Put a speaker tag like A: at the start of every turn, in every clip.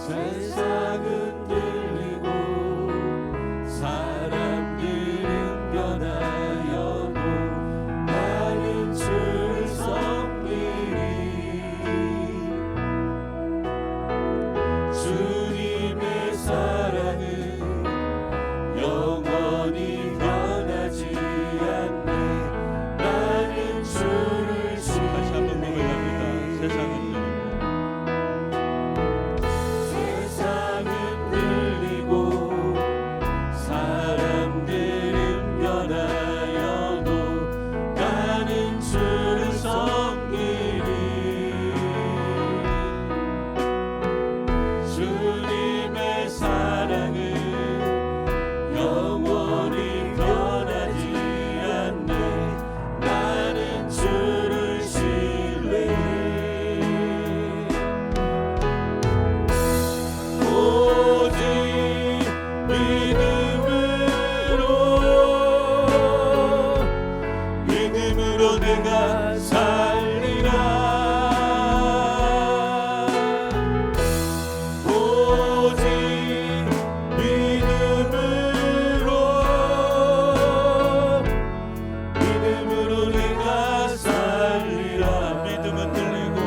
A: 세상은 들리고 사람들은 변하여도 나는 주를 섬기리. 주님의 사랑은 영원히 변하지 않네. 나는 주를 섬기리.
B: 다시 한번 고백합니다.
A: 세상은 들리고 사람들은 변하여도 나는 주를 섬기리. 주님의 사랑은 영원히 변하지 않네. 나는 주를 신뢰해. 오직 믿음으로 내가 살리라. 오직 믿음으로 내가 살리라. 믿음은 들리고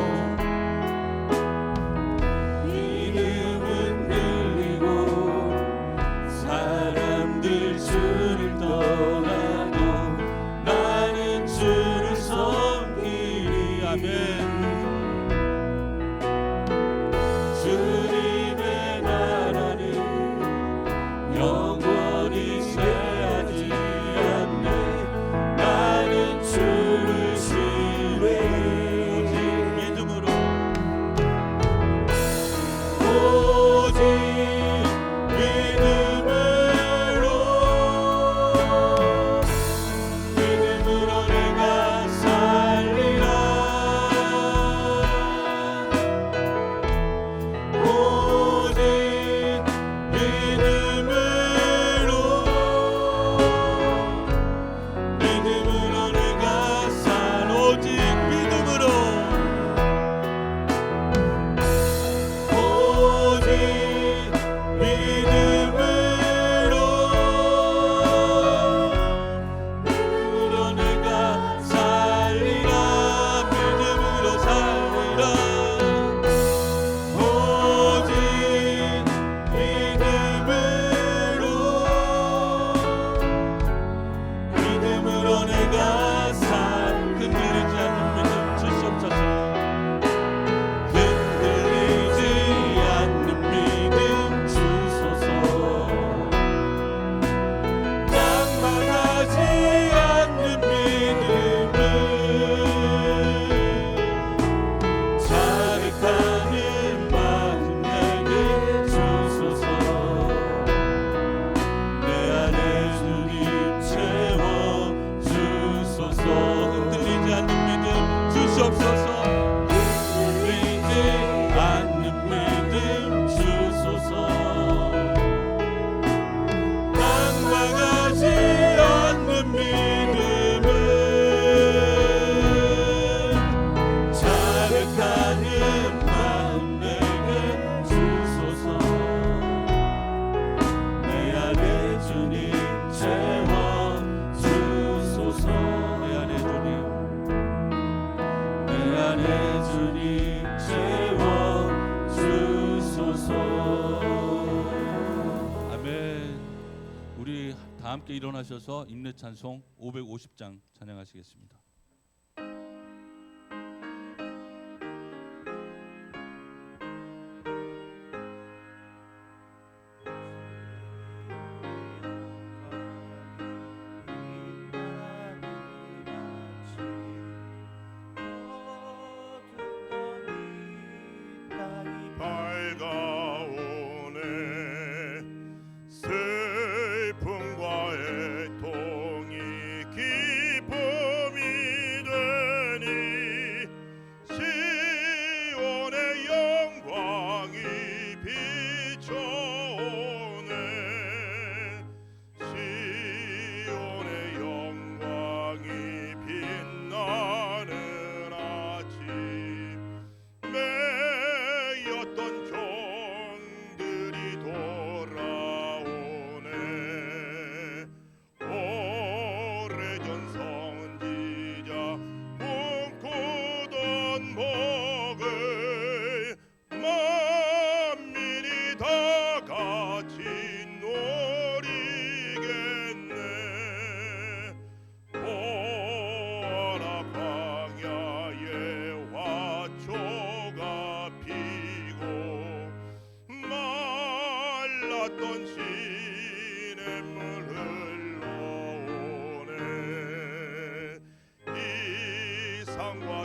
A: 사람들 주를 떠나도 나는 주를 섬기리. 아멘. 주님의 나라는 영원히 쇠하지 않네. 나는 주를 신뢰해. 오직 믿음으로 내가 살리라. 오직 믿음으로 내가 오직 믿음으로 내가 살리라. 믿음으로 살리라. 오직 믿음으로 내가 흔들리지 않는 믿음 주시옵소서. 흔들리지 않는 믿음 주소서. 낭망하지 않는 믿음을 자극하는 마음 내게 주소서. 내 안에 주님 채워 주소서. 흔들리지 않는 믿음 주시옵소서. 흔들리지 않는 믿음 주소서. 낭망하지 않는 믿음을 자극하는 마음 내게 주소서. 내 안에 주님 채워 주소서. 내 안에 주님 채워 주소서.
B: 아멘. 우리 다 함께 일어나셔서 임내 찬송 550장 찬양하시겠습니다.
C: 밝아오네 슬픔과 애통이 기쁨이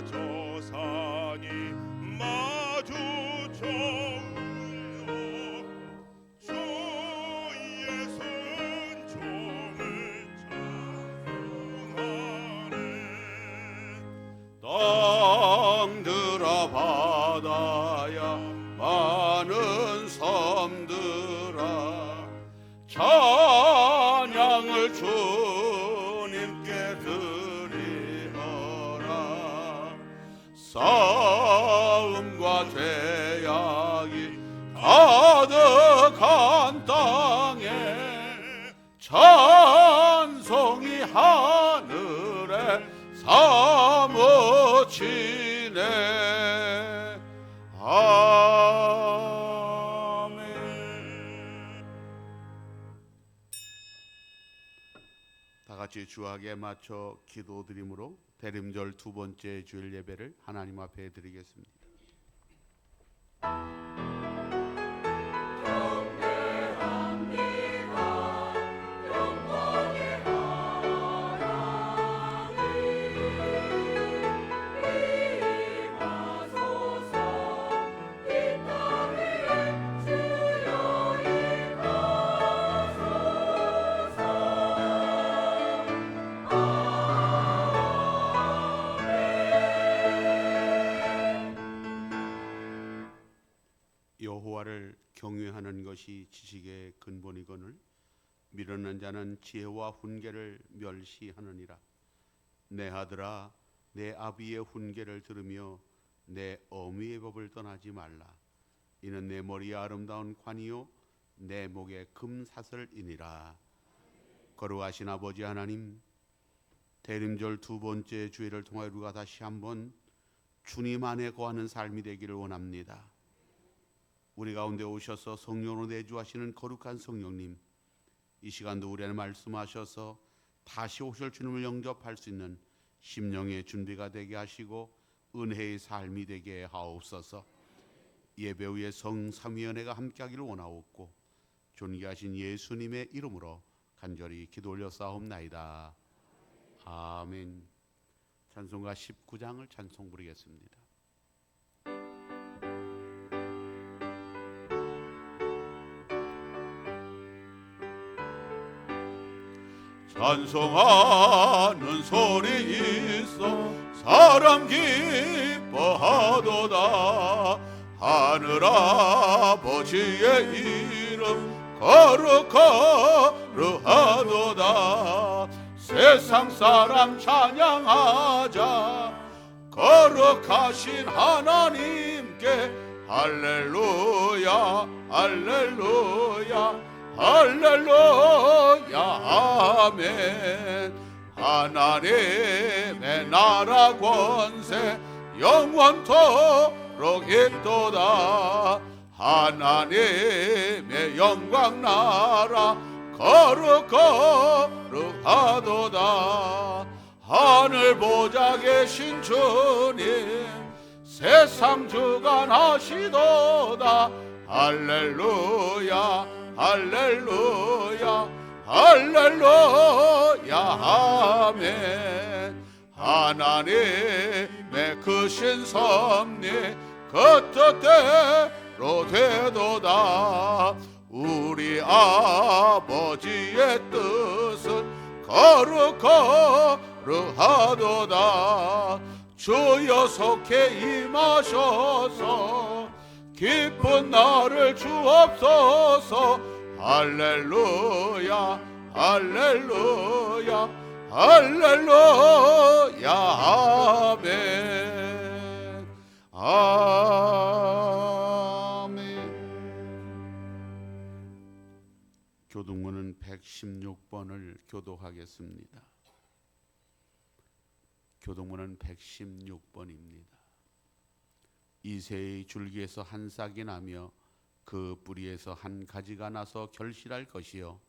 A: 저 산이 마주쳐 주의 순종을 찬송하네. 땅들아 바다야 많은 섬들아 찬양을 주님께 드리어라. 싸움과 죄악이 가득한 땅에 찬송이 하늘에 사무치네. 아멘. 다 같이 주악에 맞춰 기도드림으로 대림절 두 번째 주일 예배를 하나님 앞에 드리겠습니다. 여호와를 경외하는 것이 지식의 근본이거늘 미련한 자는 지혜와 훈계를 멸시하느니라. 내 아들아, 내 아비의 훈계를 들으며 내 어미의 법을 떠나지 말라. 이는 내 머리에 아름다운 관이요 내 목에 금사슬이니라. 거룩하신 아버지 하나님, 대림절 두 번째 주일을 통하여 우리가 다시 한번 주님 안에 거하는 삶이 되기를 원합니다. 우리 가운데 오셔서 성령으로 내주하시는 거룩한 성령님, 이 시간도 우리 안에 말씀하셔서 다시 오실 주님을 영접할 수 있는 심령의 준비가 되게 하시고 은혜의 삶이 되게 하옵소서. 예배 후에 성삼위원회가 함께하기를 원하옵고 존귀하신 예수님의 이름으로 간절히 기도 올려싸옵나이다. 아멘. 찬송가 19장을 찬송 부르겠습니다. 찬송하는 소리 있어 사람 기뻐하도다. 하늘아버지의 이름 거룩거룩하도다. 세상 사람 찬양하자. 거룩하신 하나님께 할렐루야 할렐루야 할렐루야 아멘. 하나님의 나라 권세 영원토록 있도다. 하나님의 영광 나라 거룩거룩하도다. 하늘 보좌 계신 주님 세상 주관하시도다. 할렐루야 할렐루야 할렐루야 아멘. 하나님의 크신 섭리 그 뜻대로 되도다. 우리 아버지의 뜻은 거룩거룩하도다. 주여 속해 임하셔서 기쁜 날을 주옵소서. 할렐루야 할렐루야 할렐루야 아멘 아멘. 교동문은 116번을 교독하겠습니다. 교동문은 116번입니다. 이새의 줄기에서 한 싹이 나며 그 뿌리에서 한 가지가 나서 결실할 것이요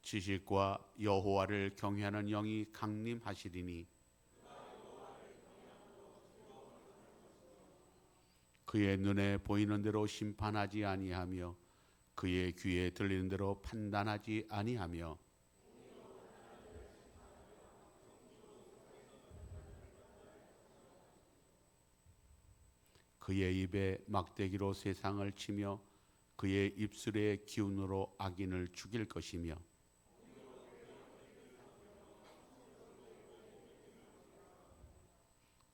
A: 지식과 여호와를 경외하는 영이 강림하시리니 그의 눈에 보이는 대로 심판하지 아니하며 그의 귀에 들리는 대로 판단하지 아니하며 그의 입에 막대기로 세상을 치며 그의 입술의 기운으로 악인을 죽일 것이며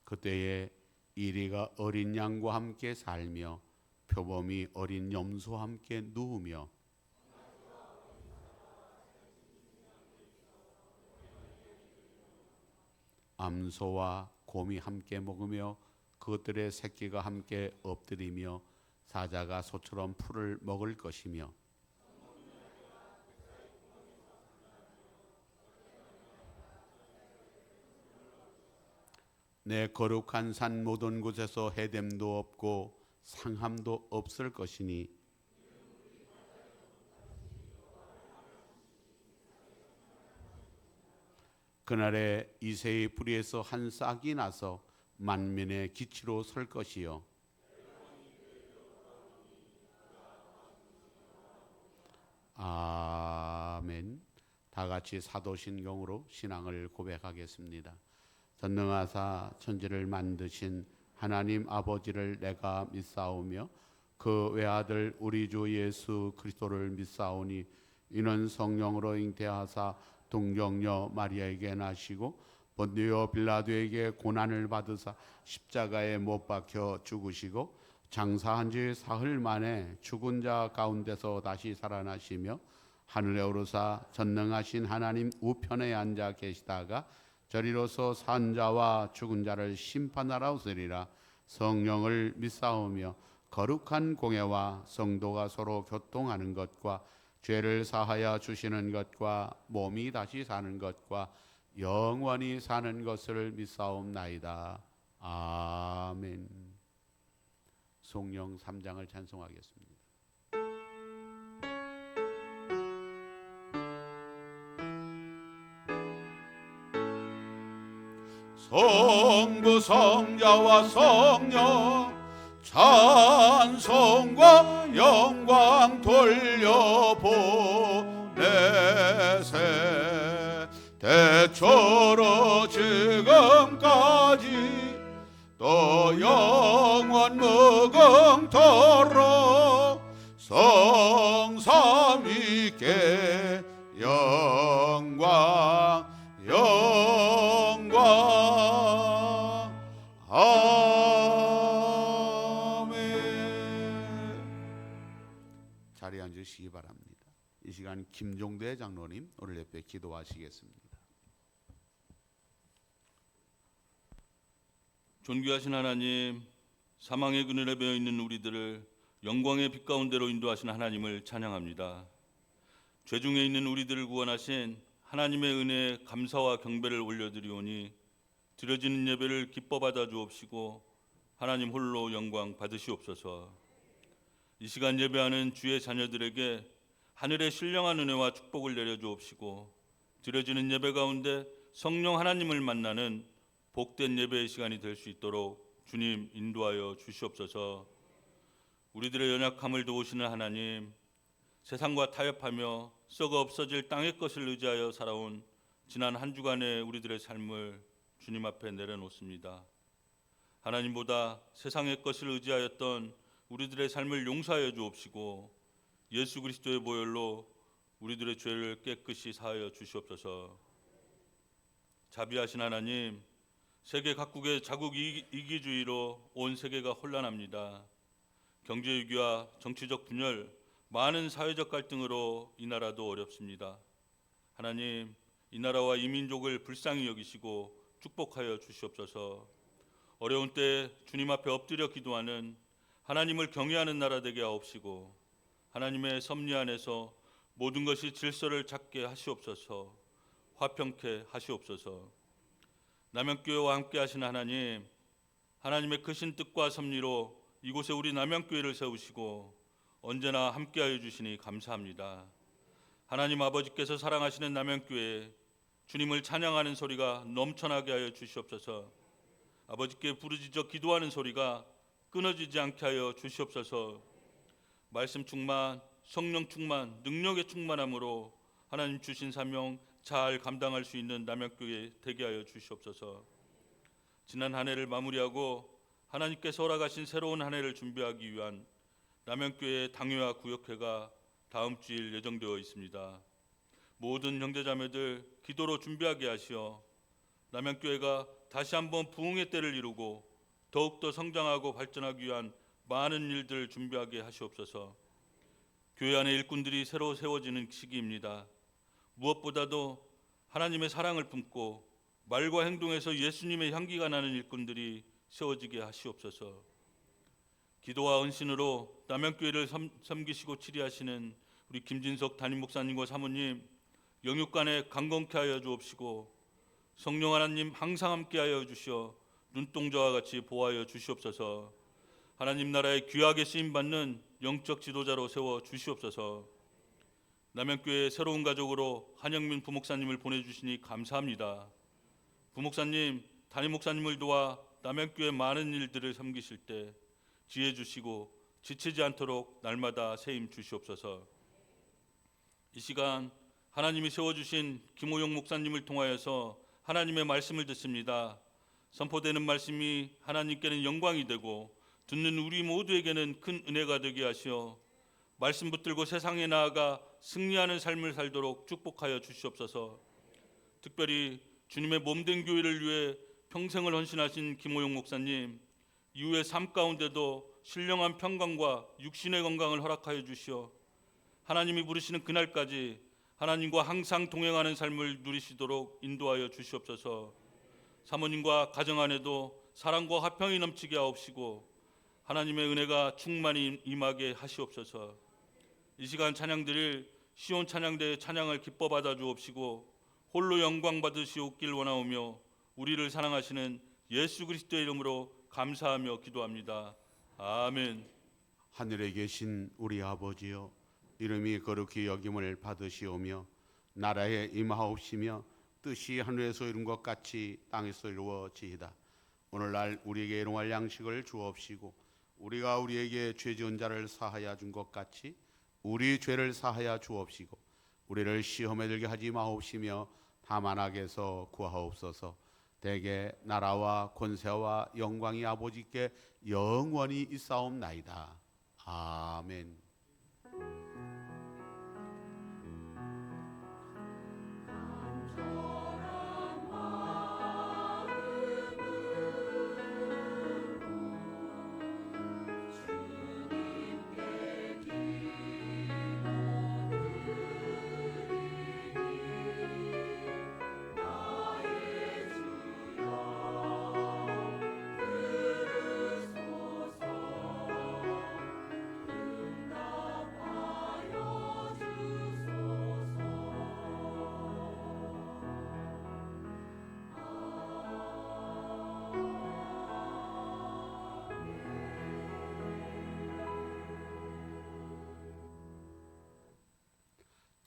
A: 그때에 이리가 어린 양과 함께 살며 표범이 어린 염소와 함께 누우며 암소와 곰이 함께 먹으며 그것들의 새끼가 함께 엎드리며 사자가 소처럼 풀을 먹을 것이며 내 거룩한 산 모든 곳에서 해됨도 없고 상함도 없을 것이니 그날에 이새의 뿌리에서 한 싹이 나서 만민의 기치로 설 것이요 아멘. 다 같이 사도신경으로 신앙을 고백하겠습니다. 전능하사 천지를 만드신 하나님 아버지를 내가 믿사오며 그 외아들 우리 주 예수 그리스도를 믿사오니 이는 성령으로 잉태하사 동정녀 마리아에게 나시고 본디오 빌라도에게 고난을 받으사 십자가에 못 박혀 죽으시고 장사한 지 사흘 만에 죽은 자 가운데서 다시 살아나시며 하늘에 오르사 전능하신 하나님 우편에 앉아 계시다가 저리로서 산 자와 죽은 자를 심판하러 오시리라. 성령을 믿사오며 거룩한 공예와 성도가 서로 교통하는 것과 죄를 사하여 주시는 것과 몸이 다시 사는 것과 영원히 사는 것을 믿사옵나이다. 아멘. 성령 3장을 찬송하겠습니다. 성부 성자와 성령 찬송과 영광 돌려보내세 대초로 지금까지 또 영원 무궁토록 성삼위께 영광 아멘. 자리에 앉으시기 바랍니다. 이 시간 김종대 장로님 오늘 예배 기도하시겠습니다.
B: 존귀하신 하나님, 사망의 그늘에 베어 있는 우리들을 영광의 빛 가운데로 인도하신 하나님을 찬양합니다. 죄 중에 있는 우리들을 구원하신 하나님의 은혜에 감사와 경배를 올려드리오니 드려지는 예배를 기뻐 받아 주옵시고 하나님 홀로 영광 받으시옵소서. 이 시간 예배하는 주의 자녀들에게 하늘의 신령한 은혜와 축복을 내려 주옵시고 드려지는 예배 가운데 성령 하나님을 만나는 복된 예배의 시간이 될 수 있도록 주님 인도하여 주시옵소서. 우리들의 연약함을 도우시는 하나님, 세상과 타협하며 썩어 없어질 땅의 것을 의지하여 살아온 지난 한 주간의 우리들의 삶을 주님 앞에 내려놓습니다. 하나님보다 세상의 것을 의지하였던 우리들의 삶을 용서하여 주옵시고 예수 그리스도의 보혈로 우리들의 죄를 깨끗이 사하여 주시옵소서. 자비하신 하나님, 세계 각국의 자국 이기주의로 온 세계가 혼란합니다. 경제 위기와 정치적 분열, 많은 사회적 갈등으로 이 나라도 어렵습니다. 하나님, 이 나라와 이 민족을 불쌍히 여기시고 축복하여 주시옵소서. 어려운 때 주님 앞에 엎드려 기도하는 하나님을 경외하는 나라 되게 하옵시고 하나님의 섭리 안에서 모든 것이 질서를 찾게 하시옵소서. 화평케 하시옵소서. 남양교회와 함께 하신 하나님, 하나님의 크신 뜻과 섭리로 이곳에 우리 남양교회를 세우시고 언제나 함께하여 주시니 감사합니다. 하나님 아버지께서 사랑하시는 남양교회에 주님을 찬양하는 소리가 넘쳐나게 하여 주시옵소서. 아버지께 부르짖어 기도하는 소리가 끊어지지 않게 하여 주시옵소서. 말씀 충만 성령 충만, 능력의 충만함으로 하나님 주신 사명 잘 감당할 수 있는 남양교회 되게 하여 주시옵소서. 지난 한 해를 마무리하고 하나님께서 허락하신 새로운 한 해를 준비하기 위한 남양교회 당회와 구역회가 다음 주일 예정되어 있습니다. 모든 형제자매들 기도로 준비하게 하시어 남양교회가 다시 한번 부흥의 때를 이루고 더욱더 성장하고 발전하기 위한 많은 일들을 준비하게 하시옵소서. 교회 안의 일꾼들이 새로 세워지는 시기입니다. 무엇보다도 하나님의 사랑을 품고 말과 행동에서 예수님의 향기가 나는 일꾼들이 세워지게 하시옵소서. 기도와 은신으로 남양교회를 섬기시고 치리하시는 우리 김진석 담임 목사님과 사모님 영육간에 강건케 하여 주옵시고 성령 하나님 항상 함께 하여 주시어 눈동자와 같이 보호하여 주시옵소서. 하나님 나라의 귀하게 쓰임받는 영적 지도자로 세워 주시옵소서. 남양교회 새로운 가족으로 한영민 부목사님을 보내주시니 감사합니다. 부목사님, 담임 목사님을 도와 남양교회 많은 일들을 섬기실 때 지혜 주시고 지치지 않도록 날마다 세임 주시옵소서. 이 시간 하나님이 세워주신 김호영 목사님을 통하여서 하나님의 말씀을 듣습니다. 선포되는 말씀이 하나님께는 영광이 되고 듣는 우리 모두에게는 큰 은혜가 되게 하시어 말씀 붙들고 세상에 나아가 승리하는 삶을 살도록 축복하여 주시옵소서. 특별히 주님의 몸된 교회를 위해 평생을 헌신하신 김호영 목사님, 이후의 삶 가운데도 신령한 평강과 육신의 건강을 허락하여 주시어 하나님이 부르시는 그날까지 하나님과 항상 동행하는 삶을 누리시도록 인도하여 주시옵소서. 사모님과 가정 안에도 사랑과 화평이 넘치게 하옵시고 하나님의 은혜가 충만히 임하게 하시옵소서. 이 시간 찬양 드릴 시온 찬양대의 찬양을 기뻐 받아 주옵시고 홀로 영광 받으시옵길 원하오며 우리를 사랑하시는 예수 그리스도의 이름으로 감사하며 기도합니다. 아멘.
A: 하늘에 계신 우리 아버지여, 이름이 거룩히 여김을 받으시오며 나라에 임하옵시며 뜻이 하늘에서 이룬 것 같이 땅에서 이루어지이다. 오늘날 우리에게 일용할 양식을 주옵시고 우리가 우리에게 죄 지은 자를 사하여 준 것 같이 우리 죄를 사하여 주옵시고 우리를 시험에 들게 하지 마옵시며 다만 악에서 구하옵소서. 대개 나라와 권세와 영광이 아버지께 영원히 있사옵나이다. 아멘.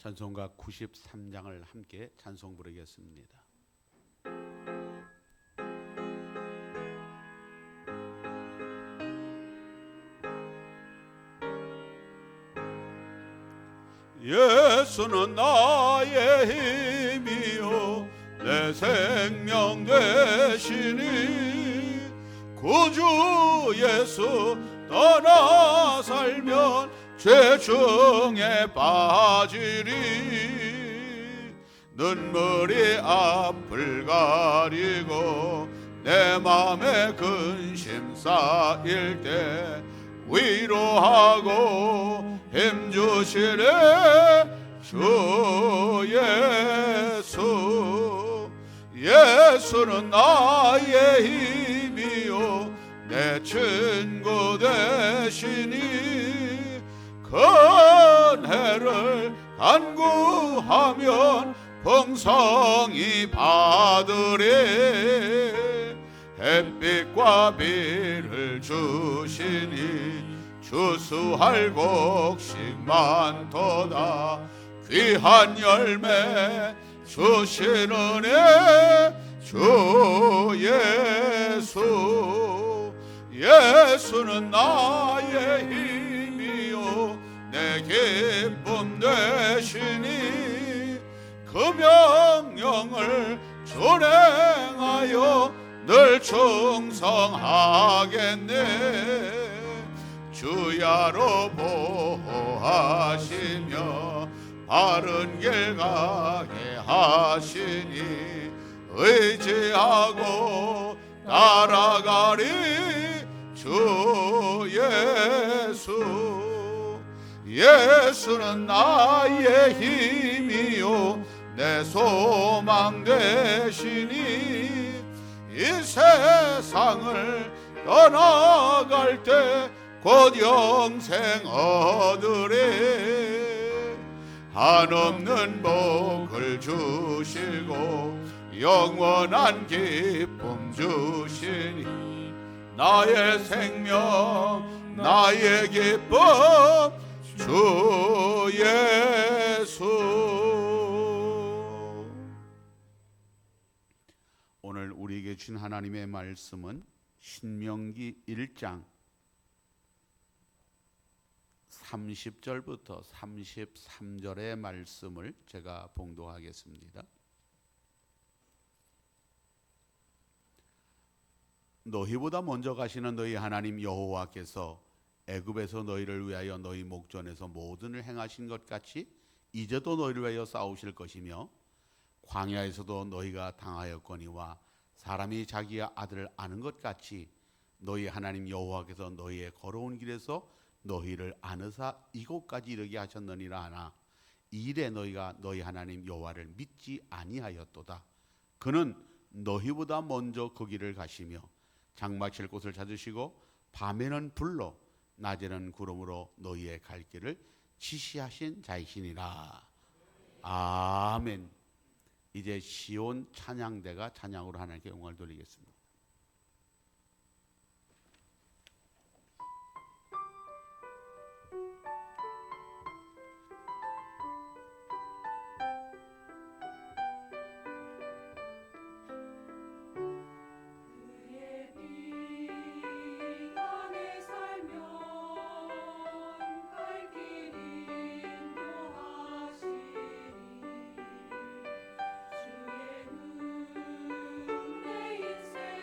A: 찬송가 93장을 함께 찬송 부르겠습니다. 예수는 나의 힘이요 내 생명 되시니 구주 예수 떠나 살면 죄 중에 빠지리. 눈물이 앞을 가리고 내 맘에 근심 쌓일 때 위로하고 힘주시네 주 예수. 예수는 나의 힘이요 내 친구 되시니 은혜를 간구하면 풍성히 받으리. 햇빛과 비를 주시니 주수할 곡식 많도다. 귀한 열매 주시는 주 예수. 예수는 나의 힘이요 내 내 기쁨 되시니 그 명령을 준행하여 늘 충성하겠네. 주야로 보호하시며 바른 길 가게 하시니 의지하고 따라가리. 주 예수는 나의 힘이요 내 소망 되시니 이 세상을 떠나갈 때 곧 영생 얻으리. 한없는 복을 주시고 영원한 기쁨 주시니 나의 생명 나의 기쁨 주 예수. 오늘 우리에게 주신 하나님의 말씀은 신명기 1장 30절부터 33절의 말씀을 제가 봉독하겠습니다. 너희보다 먼저 가시는 너희 하나님 여호와께서 애굽에서 너희를 위하여 너희 목전에서 모든 일 행하신 것 같이 이제도 너희를 위하여 싸우실 것이며 광야에서도 너희가 당하였거니와 사람이 자기의 아들을 아는 것 같이 너희 하나님 여호와께서 너희의 걸어온 길에서 너희를 아느사 이곳까지 이르게 하셨느니라 하나 이 일에 너희가 너희 하나님 여호와를 믿지 아니하였도다. 그는 너희보다 먼저 그 길을 가시며 장막칠 곳을 찾으시고 밤에는 불로 낮에는 구름으로 너희의 갈 길을 지시하신 자이시니라. 아멘. 이제 시온 찬양대가 찬양으로 하나님께 영광을 돌리겠습니다.
C: 주의 눈 내 인생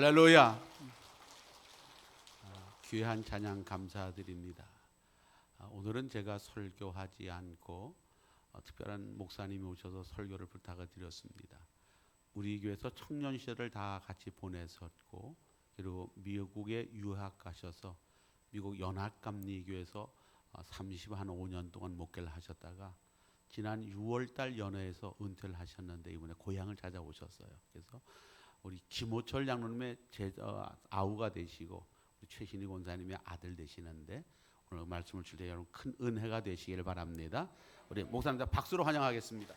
A: 할렐루야. 귀한 찬양 감사드립니다. 오늘은 제가 설교하지 않고 특별한 목사님이 오셔서 설교를 부탁을 드렸습니다. 우리 교회에서 청년 시절을 다 같이 보내셨고, 그리고 미국에 유학 가셔서 미국 연합감리교에서 35년 동안 목회를 하셨다가 지난 6월달 연회에서 은퇴를 하셨는데 이번에 고향을 찾아오셨어요. 그래서 우리 김호철 장로님의 아우가 되시고 우리 최신희 권사님의 아들 되시는데 오늘 말씀을 줄 때 여러분 큰 은혜가 되시길 바랍니다. 우리 목사님 박수로 환영하겠습니다.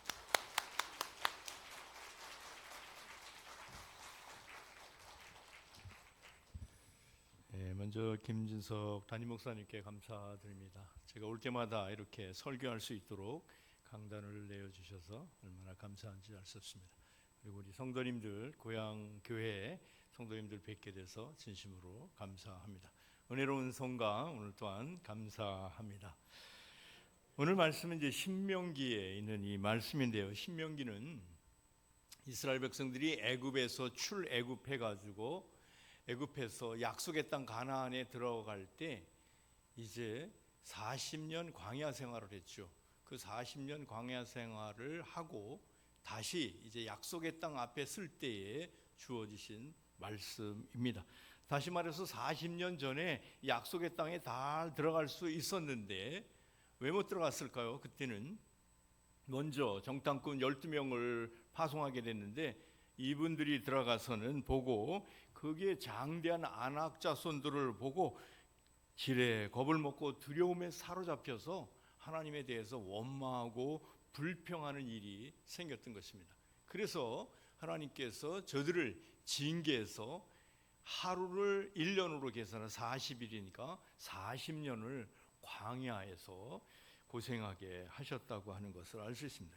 C: 먼저 김진석 담임 목사님께 감사드립니다. 제가 올 때마다 이렇게 설교할 수 있도록 강단을 내어주셔서 얼마나 감사한지 알 수 없습니다. 그리고 우리 성도님들, 고향 교회 성도님들 뵙게 돼서 진심으로 감사합니다. 은혜로운 성강 오늘 또한 감사합니다. 오늘 말씀은 이제 신명기에 있는 이 말씀인데요. 신명기는 이스라엘 백성들이 애굽에서 출애굽해 가지고 애굽에서 약속의 땅 가나안에 들어갈 때 이제 40년 광야 생활을 했죠. 그 40년 광야 생활을 하고 다시 이제 약속의 땅 앞에 설 때에 주어지신 말씀입니다. 다시 말해서 40년 전에 약속의 땅에 다 들어갈 수 있었는데 왜 못 들어갔을까요? 그때는 먼저 정탐꾼 12명을 파송하게 됐는데 이분들이 들어가서는 보고 거기에 장대한 아낙 자손들을 보고 지레 겁을 먹고 두려움에 사로잡혀서 하나님에 대해서 원망하고 불평하는 일이 생겼던 것입니다. 그래서 하나님께서 저들을 징계해서 하루를 1년으로 계산한 40일이니까 40년을 광야에서 고생하게 하셨다고 하는 것을 알 수 있습니다.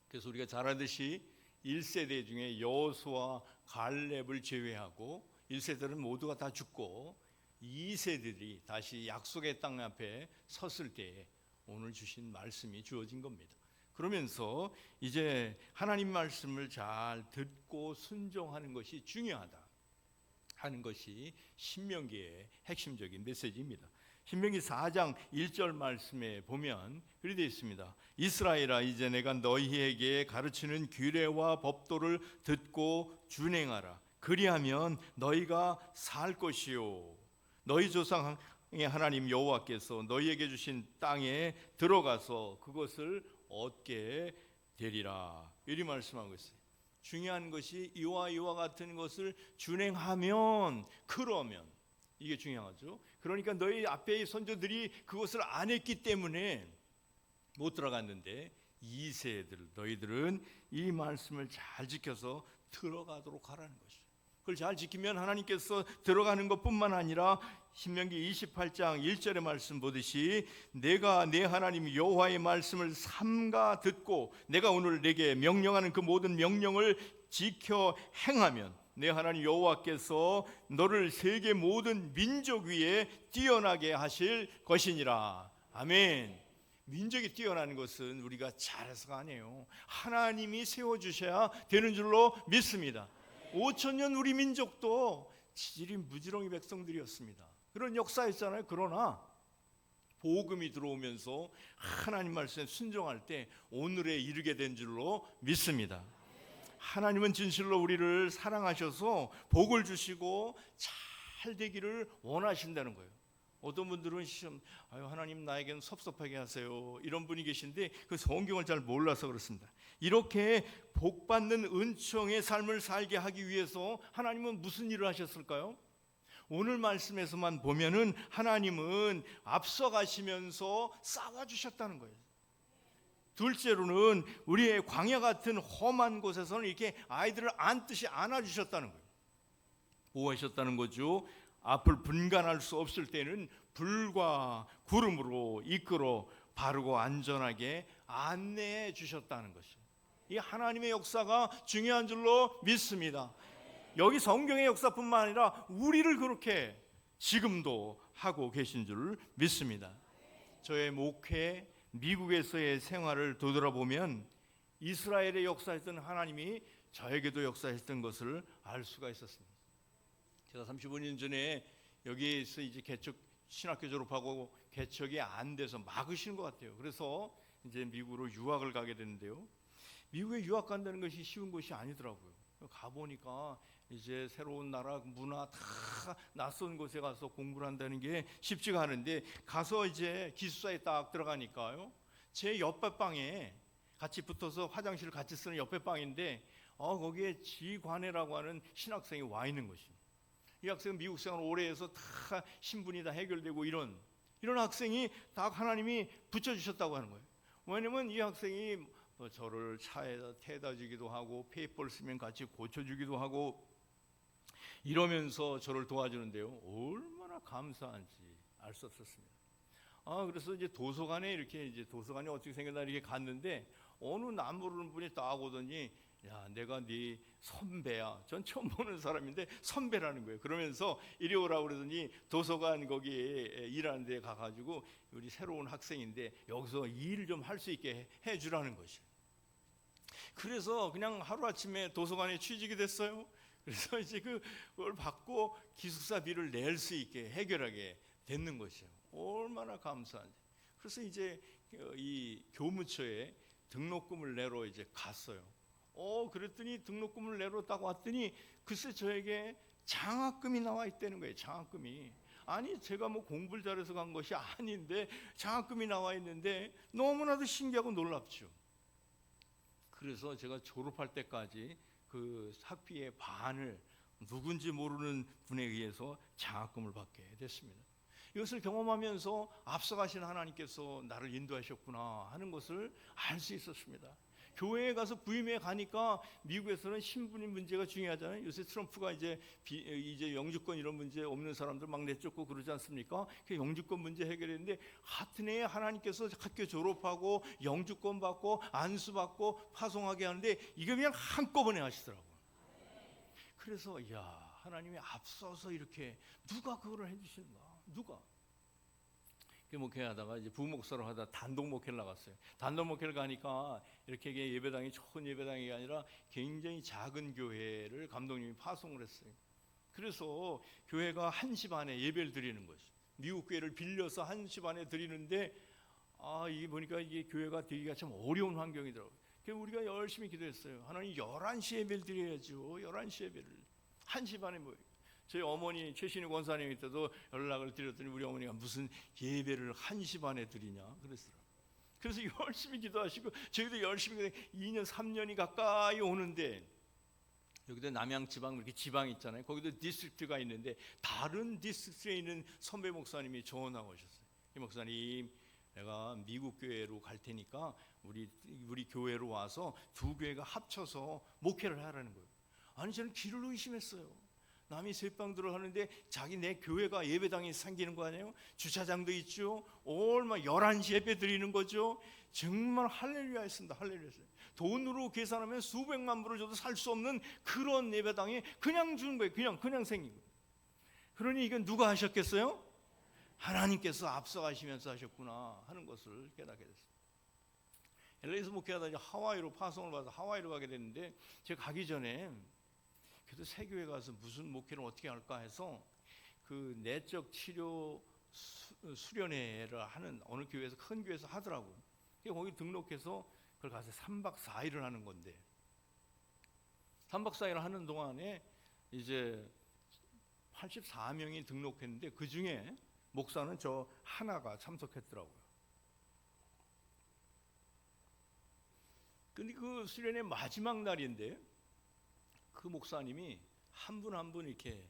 C: 그래서 우리가 잘 알듯이 1세대 중에 여호수아, 갈렙을 제외하고 1세대는 모두가 다 죽고 2세대들이 다시 약속의 땅 앞에 섰을 때에 오늘 주신 말씀이 주어진 겁니다. 그러면서 이제 하나님 말씀을 잘 듣고 순종하는 것이 중요하다 하는 것이 신명기의 핵심적인 메시지입니다. 신명기 4장 1절 말씀에 보면 그렇게 되어 있습니다. 이스라엘아, 이제 내가 너희에게 가르치는 규례와 법도를 듣고 준행하라. 그리하면 너희가 살 것이요 너희 조상의 하나님 여호와께서 너희에게 주신 땅에 들어가서 그것을 얻게 되리라. 이리 말씀하고 있어요. 중요한 것이 이와 같은 것을 준행하면, 그러면 이게 중요하죠. 그러니까 너희 앞에 선조들이 그것을 안 했기 때문에 못 들어갔는데 2세들 너희들은 이 말씀을 잘 지켜서 들어가도록 하라는 것이죠. 그걸 잘 지키면 하나님께서 들어가는 것뿐만 아니라 신명기 28장 1절의 말씀 보듯이 내가 내 하나님 여호와의 말씀을 삼가 듣고 내가 오늘 내게 명령하는 그 모든 명령을 지켜 행하면 내 하나님 여호와께서 너를 세계 모든 민족 위에 뛰어나게 하실 것이니라. 아멘. 민족이 뛰어나는 것은 우리가 잘해서가 아니에요. 하나님이 세워주셔야 되는 줄로 믿습니다. 5천년 우리 민족도 지질이 무지렁이 백성들이었습니다. 그런 역사였잖아요. 그러나 복음이 들어오면서 하나님 말씀에 순종할 때 오늘에 이르게 된 줄로 믿습니다. 하나님은 진실로 우리를 사랑하셔서 복을 주시고 잘 되기를 원하신다는 거예요. 어떤 분들은 하나님 나에게는 섭섭하게 하세요 이런 분이 계신데 그 성경을 잘 몰라서 그렇습니다. 이렇게 복받는 은총의 삶을 살게 하기 위해서 하나님은 무슨 일을 하셨을까요? 오늘 말씀에서만 보면은 하나님은 앞서가시면서 싸워주셨다는 거예요. 둘째로는 우리의 광야 같은 험한 곳에서는 이렇게 아이들을 안듯이 안아주셨다는 거예요. 보호하셨다는 거죠. 앞을 분간할 수 없을 때는 불과 구름으로 이끌어 바르고 안전하게 안내해 주셨다는 것이죠. 이 하나님의 역사가 중요한 줄로 믿습니다. 여기 성경의 역사뿐만 아니라 우리를 그렇게 지금도 하고 계신 줄 믿습니다. 저의 목회 미국에서의 생활을 되돌아보면 이스라엘의 역사했던 하나님이 저에게도 역사했던 것을 알 수가 있었습니다. 제가 35년 전에 여기에서 이제 개척 신학교 졸업하고 개척이 안 돼서 막으시는 것 같아요. 그래서 이제 미국으로 유학을 가게 됐는데요. 미국에 유학 간다는 것이 쉬운 것이 아니더라고요. 가보니까 이제 새로운 나라 문화 다 낯선 곳에 가서 공부를 한다는 게 쉽지가 않은데, 가서 이제 기숙사에 딱 들어가니까요, 제 옆에 방에 같이 붙어서 화장실을 같이 쓰는 옆에 방인데 거기에 지관해라고 하는 신학생이 와 있는 것입니다. 이 학생은 미국 생활 오래 해서 다 신분이 다 해결되고 이런 학생이 다 하나님이 붙여주셨다고 하는 거예요. 왜냐면 이 학생이 저를 차에다 태워다 주기도 하고 페이퍼를 쓰면 같이 고쳐주기도 하고 이러면서 저를 도와주는데요, 얼마나 감사한지 알 수 없었습니다. 그래서 이제 도서관에 이제 도서관이 어떻게 생겼나 이렇게 갔는데 어느 남 모르는 분이 딱 오더니, 야, 내가 네 선배야. 전 처음 보는 사람인데 선배라는 거예요. 그러면서 이리 오라고 그러더니 도서관 거기에 일하는 데 가가지고, 우리 새로운 학생인데 여기서 일 좀 할 수 있게 해주라는 것이에요. 그래서 그냥 하루아침에 도서관에 취직이 됐어요. 그래서 이제 그걸 받고 기숙사비를 낼 수 있게 해결하게 됐는 것이에요. 얼마나 감사한지. 그래서 이제 이 교무처에 등록금을 내러 이제 갔어요. 그랬더니 등록금을 내러 딱 왔더니 글쎄 저에게 장학금이 나와 있다는 거예요. 장학금이. 아니, 제가 뭐 공부를 잘해서 간 것이 아닌데 장학금이 나와 있는데 너무나도 신기하고 놀랍죠. 그래서 제가 졸업할 때까지 그 학비의 반을 누군지 모르는 분에 의해서 장학금을 받게 됐습니다. 이것을 경험하면서 앞서가신 하나님께서 나를 인도하셨구나 하는 것을 알 수 있었습니다. 교회에 가서 부임해 가니까 미국에서는 신분이 문제가 중요하잖아요. 요새 트럼프가 이제 영주권 이런 문제 없는 사람들 막 내쫓고 그러지 않습니까? 그 영주권 문제 해결했는데 같은 해에 하나님께서 학교 졸업하고 영주권 받고 안수 받고 파송하게 하는데 이게 그냥 한꺼번에 하시더라고요. 그래서 하나님이 앞서서 이렇게 누가 그거를 해주시는가? 누가? 목회하다가 이제 부목사로 하다 단독 목회를 나갔어요. 단독 목회를 가니까 이렇게 예배당이 좋은 예배당이 아니라 굉장히 작은 교회를 감독님이 파송을 했어요. 그래서 교회가 1시 반에 예배를 드리는 것이, 미국 교회를 빌려서 1시 반에 드리는데 이게 보니까 이게 교회가 되기가 참 어려운 환경이더라고요. 그래서 우리가 열심히 기도했어요. 하나님 11시 예배를 드려야죠. 11시 예배를 1시 반에 저희 어머니 최신희 권사님 때도 연락을 드렸더니 우리 어머니가 무슨 예배를 1시 반에 드리냐 그랬어요. 그래서 열심히 기도하시고 저희도 열심히 2년 3년이 가까이 오는데, 여기도 남양 지방 이렇게 지방 있잖아요. 거기도 디스트릭트가 있는데 다른 디스트릭트에 있는 선배 목사님이 전화 오셨어요. 이 목사님, 내가 미국 교회로 갈 테니까 우리 교회로 와서 두 교회가 합쳐서 목회를 하라는 거예요. 아니, 저는 귀를 의심했어요. 남이 쇠빵들을 하는데 내 교회가 예배당이 생기는 거 아니에요? 주차장도 있죠. 얼마 11시 예배 드리는 거죠. 정말 할렐루야 했습니다. 할렐루야 했어요. 돈으로 계산하면 수백만 불을 줘도 살 수 없는 그런 예배당에 그냥 주는 거예요. 그냥 생긴 거예요. 그러니 이건 누가 하셨겠어요? 하나님께서 앞서가시면서 하셨구나 하는 것을 깨닫게 됐습니다. LA에서 목회하다 이제 하와이로 파송을 받아서 하와이로 가게 됐는데, 제가 가기 전에 그래도 새 교회 가서 무슨 목회를 어떻게 할까 해서 그 내적 치료 수련회를 하는 어느 교회에서, 큰 교회에서 하더라고요. 거기 등록해서 그걸 가서 3박 4일을 하는 건데, 3박 4일을 하는 동안에 이제 84명이 등록했는데 그 중에 목사는 저 하나가 참석했더라고요. 근데 그 수련회 마지막 날인데 그 목사님이 한 분 한 분 이렇게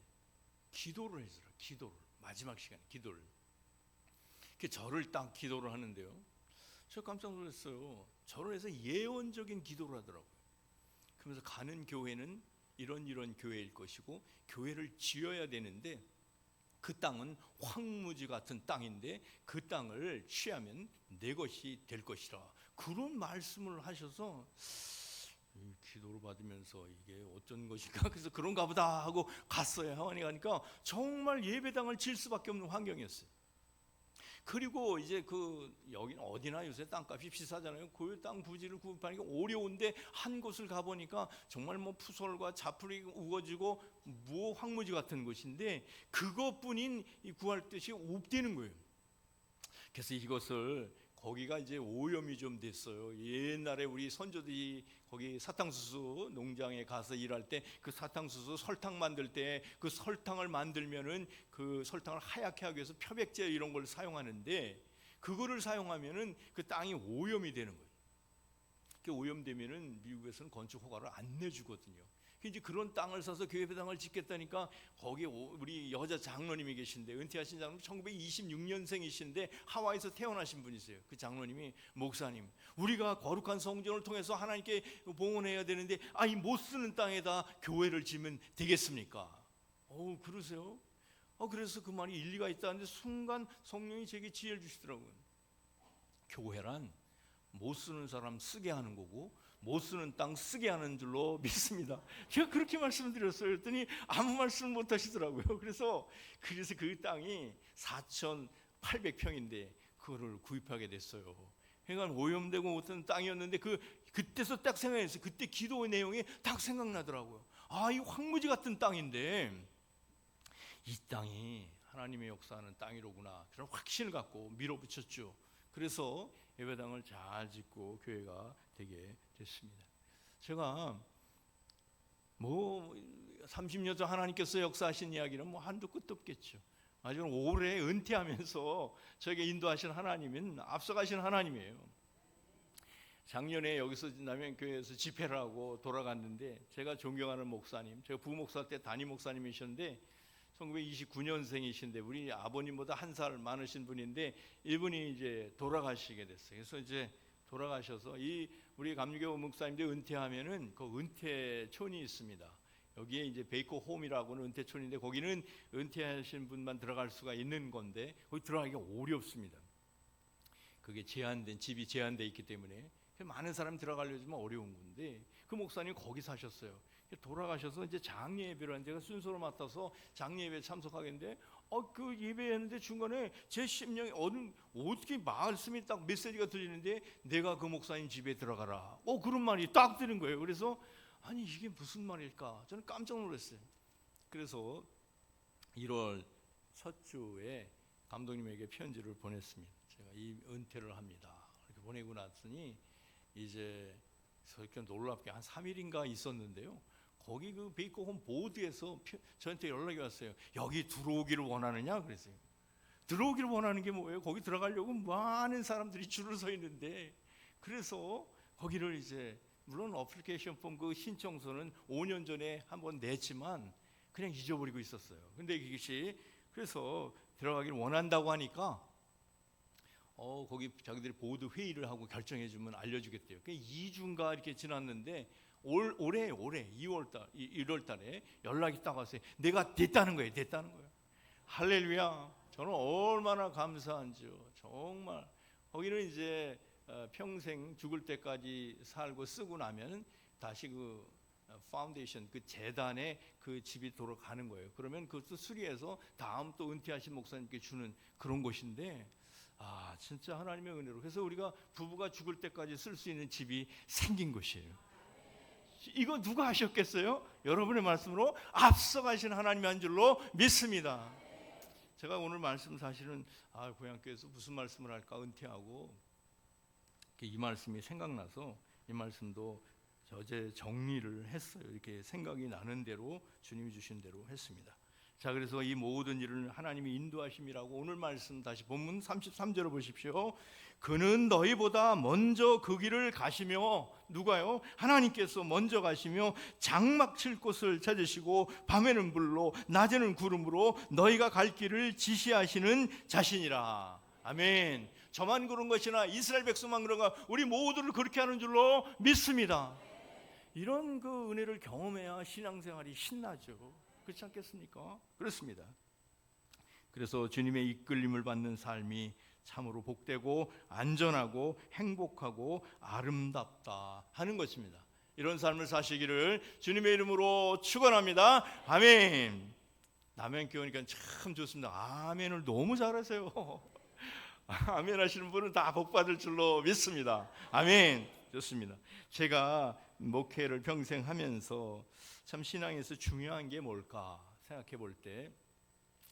C: 기도를 해주더라고요. 기도를, 마지막 시간에 기도를. 저를 딱 기도를 하는데요, 저 깜짝 놀랐어요. 저를 해서 예언적인 기도를 하더라고요. 그러면서 가는 교회는 이런 교회일 것이고 교회를 지어야 되는데 그 땅은 황무지 같은 땅인데 그 땅을 취하면 내 것이 될 것이라, 그런 말씀을 하셔서 기도를 받으면서 이게 어쩐 것인가, 그래서 그런가 보다 하고 갔어요. 하원에 가니까 정말 예배당을 질 수밖에 없는 환경이었어요. 그리고 이제 여기는 어디나 요새 땅값이 비싸잖아요. 그 땅 부지를 구입하기가 어려운데 한 곳을 가보니까 정말 뭐 푸솔과 자풀이 우거지고 황무지 같은 곳인데 그것뿐인 구할 뜻이 없다는 거예요. 그래서 이것을 거기가 이제 오염이 좀 됐어요. 옛날에 우리 선조들이 거기 사탕수수 농장에 가서 일할 때 그 사탕수수 설탕 만들 때 그 설탕을 만들면은 그 설탕을 하얗게 하기 위해서 표백제 이런 걸 사용하는데 그거를 사용하면은 그 땅이 오염이 되는 거예요. 그 오염되면은 미국에서는 건축 허가를 안 내주거든요. 이제 그런 땅을 사서 교회당을 짓겠다니까 거기 우리 여자 장로님이 계신데 은퇴하신 장로님 1926년생이신데 하와이에서 태어나신 분이세요. 그 장로님이 목사님 우리가 거룩한 성전을 통해서 하나님께 봉헌해야 되는데 이 못 쓰는 땅에다 교회를 지으면 되겠습니까? 그러세요? 그래서 그 말이 일리가 있다는데 순간 성령이 제게 지혜를 주시더라고요. 교회란 못 쓰는 사람 쓰게 하는 거고 못 쓰는 땅 쓰게 하는 줄로 믿습니다. 제가 그렇게 말씀드렸어요. 그랬더니 아무 말씀 못 하시더라고요. 그래서 그 땅이 4,800평인데 그거를 구입하게 됐어요. 그러니까 오염되고 못한 땅이었는데 그때서 딱 생각했어요. 그때 기도의 내용이 딱 생각나더라고요. 이 황무지 같은 땅인데 이 땅이 하나님의 역사하는 땅이로구나. 그런 확신을 갖고 밀어붙였죠. 그래서 예배당을 잘 짓고 교회가 되게 됐습니다. 제가 30년 전 하나님께서 역사하신 이야기는 한도 끝도 없겠죠. 아주 오래 은퇴하면서 저에게 인도하신 하나님은 앞서가신 하나님이에요. 작년에 여기서 남양교회에서 집회를 하고 돌아갔는데 제가 존경하는 목사님, 제가 부목사 때 담임 목사님이셨는데 1929년생이신데 우리 아버님보다 한 살 많으신 분인데 이분이 이제 돌아가시게 됐어요. 그래서 이제 돌아가셔서 우리 감리교 목사님들 은퇴하면은 그 은퇴촌이 있습니다. 여기에 이제 베이커 홈이라고는 은퇴촌인데 거기는 은퇴하신 분만 들어갈 수가 있는 건데 거기 들어가기가 어렵습니다. 그게 집이 제한돼 있기 때문에 많은 사람이 들어가려면 어려운 건데 그 목사님 거기 사셨어요. 돌아가셔서 이제 장례 예배를 하는데 제가 순서로 맡아서 장례 예배에 참석하겠는데 그 예배했는데 중간에 제 심령이 어떻게 말씀이 딱 메시지가 들리는데 내가 그 목사님 집에 들어가라. 그런 말이 딱 드는 거예요. 그래서 아니 이게 무슨 말일까? 저는 깜짝 놀랐어요. 그래서 1월 첫 주에 감독님에게 편지를 보냈습니다. 제가 이 은퇴를 합니다. 이렇게 보내고 났더니 이제 그렇게 놀랍게 한 3일인가 있었는데요. 거기 그 베이커홈 보드에서 저한테 연락이 왔어요. 여기 들어오기를 원하느냐 그랬어요. 들어오기를 원하는 게 뭐예요? 거기 들어가려고 많은 사람들이 줄을 서 있는데 그래서 거기를 이제 물론 어플리케이션 폼 그 신청서는 5년 전에 한번 냈지만 그냥 잊어버리고 있었어요. 근데 이것이 그래서 들어가기를 원한다고 하니까 거기 자기들이 보드 회의를 하고 결정해주면 알려주겠대요. 2주인가 이렇게 지났는데 올해 1월달에 연락이 딱 왔어요. 내가 됐다는 거예요. 할렐루야. 저는 얼마나 감사한지요. 정말 거기는 이제 평생 죽을 때까지 살고 쓰고 나면 다시 그 파운데이션 그 재단에 그 집이 돌아가는 거예요. 그러면 그것도 수리해서 다음 또 은퇴하신 목사님께 주는 그런 곳인데 진짜 하나님의 은혜로 그래서 우리가 부부가 죽을 때까지 쓸 수 있는 집이 생긴 것이에요. 이거 누가 하셨겠어요? 여러분의 말씀으로 앞서가신 하나님의 한 줄로 믿습니다. 제가 오늘 말씀 사실은 고향교회에서 무슨 말씀을 할까 은퇴하고 이 말씀이 생각나서 이 말씀도 어제 정리를 했어요. 이렇게 생각이 나는 대로 주님이 주신 대로 했습니다. 자, 그래서 이 모든 일을 하나님이 인도하심이라고 오늘 말씀 다시 본문 33절을 보십시오. 그는 너희보다 먼저 그 길을 가시며 누가요? 하나님께서 먼저 가시며 장막 칠 곳을 찾으시고 밤에는 불로 낮에는 구름으로 너희가 갈 길을 지시하시는 자신이라. 아멘. 저만 그런 것이나 이스라엘 백성만 그런가? 우리 모두를 그렇게 하는 줄로 믿습니다. 이런 그 은혜를 경험해야 신앙생활이 신나죠. 그렇지 않겠습니까? 그렇습니다. 그래서 주님의 이끌림을 받는 삶이 참으로 복되고 안전하고 행복하고 아름답다 하는 것입니다. 이런 삶을 사시기를 주님의 이름으로 축원합니다. 아멘. 남양교회니까 참 좋습니다. 아멘을 너무 잘하세요. 아멘 하시는 분은 다 복 받을 줄로 믿습니다. 아멘. 좋습니다. 제가 목회를 평생 하면서 참 신앙에서 중요한 게 뭘까 생각해 볼 때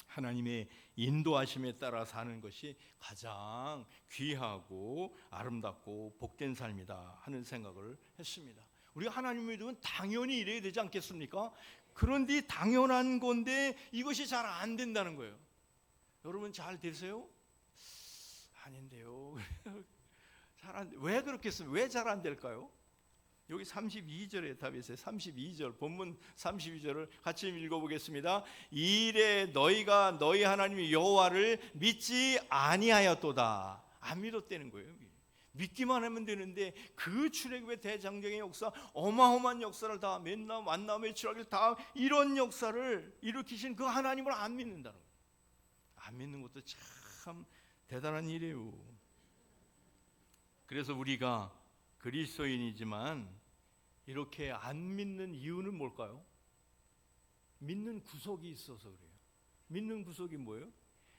C: 하나님의 인도하심에 따라 사는 것이 가장 귀하고 아름답고 복된 삶이다 하는 생각을 했습니다. 우리가 하나님을 믿으면 당연히 이래야 되지 않겠습니까? 그런데 당연한 건데 이것이 잘 안 된다는 거예요. 여러분 잘 되세요? 아닌데요. 왜 그렇겠습니까? 왜 잘 안 될까요? 여기 32절에 답이 있어요. 32절 본문 32절을 같이 읽어보겠습니다. 이래 너희가 너희 하나님 여호와를 믿지 아니하였도다. 안 믿었다는 거예요. 믿기만 하면 되는데 그 출애굽의 대장정의 역사, 어마어마한 역사를 다 맨날 만남의 출애굽을 다 이런 역사를 일으키신 그 하나님을 안 믿는다는 거예요. 안 믿는 것도 참 대단한 일이에요. 그래서 우리가 그리스도인이지만 이렇게 안 믿는 이유는 뭘까요? 믿는 구석이 있어서 그래요. 믿는 구석이 뭐예요?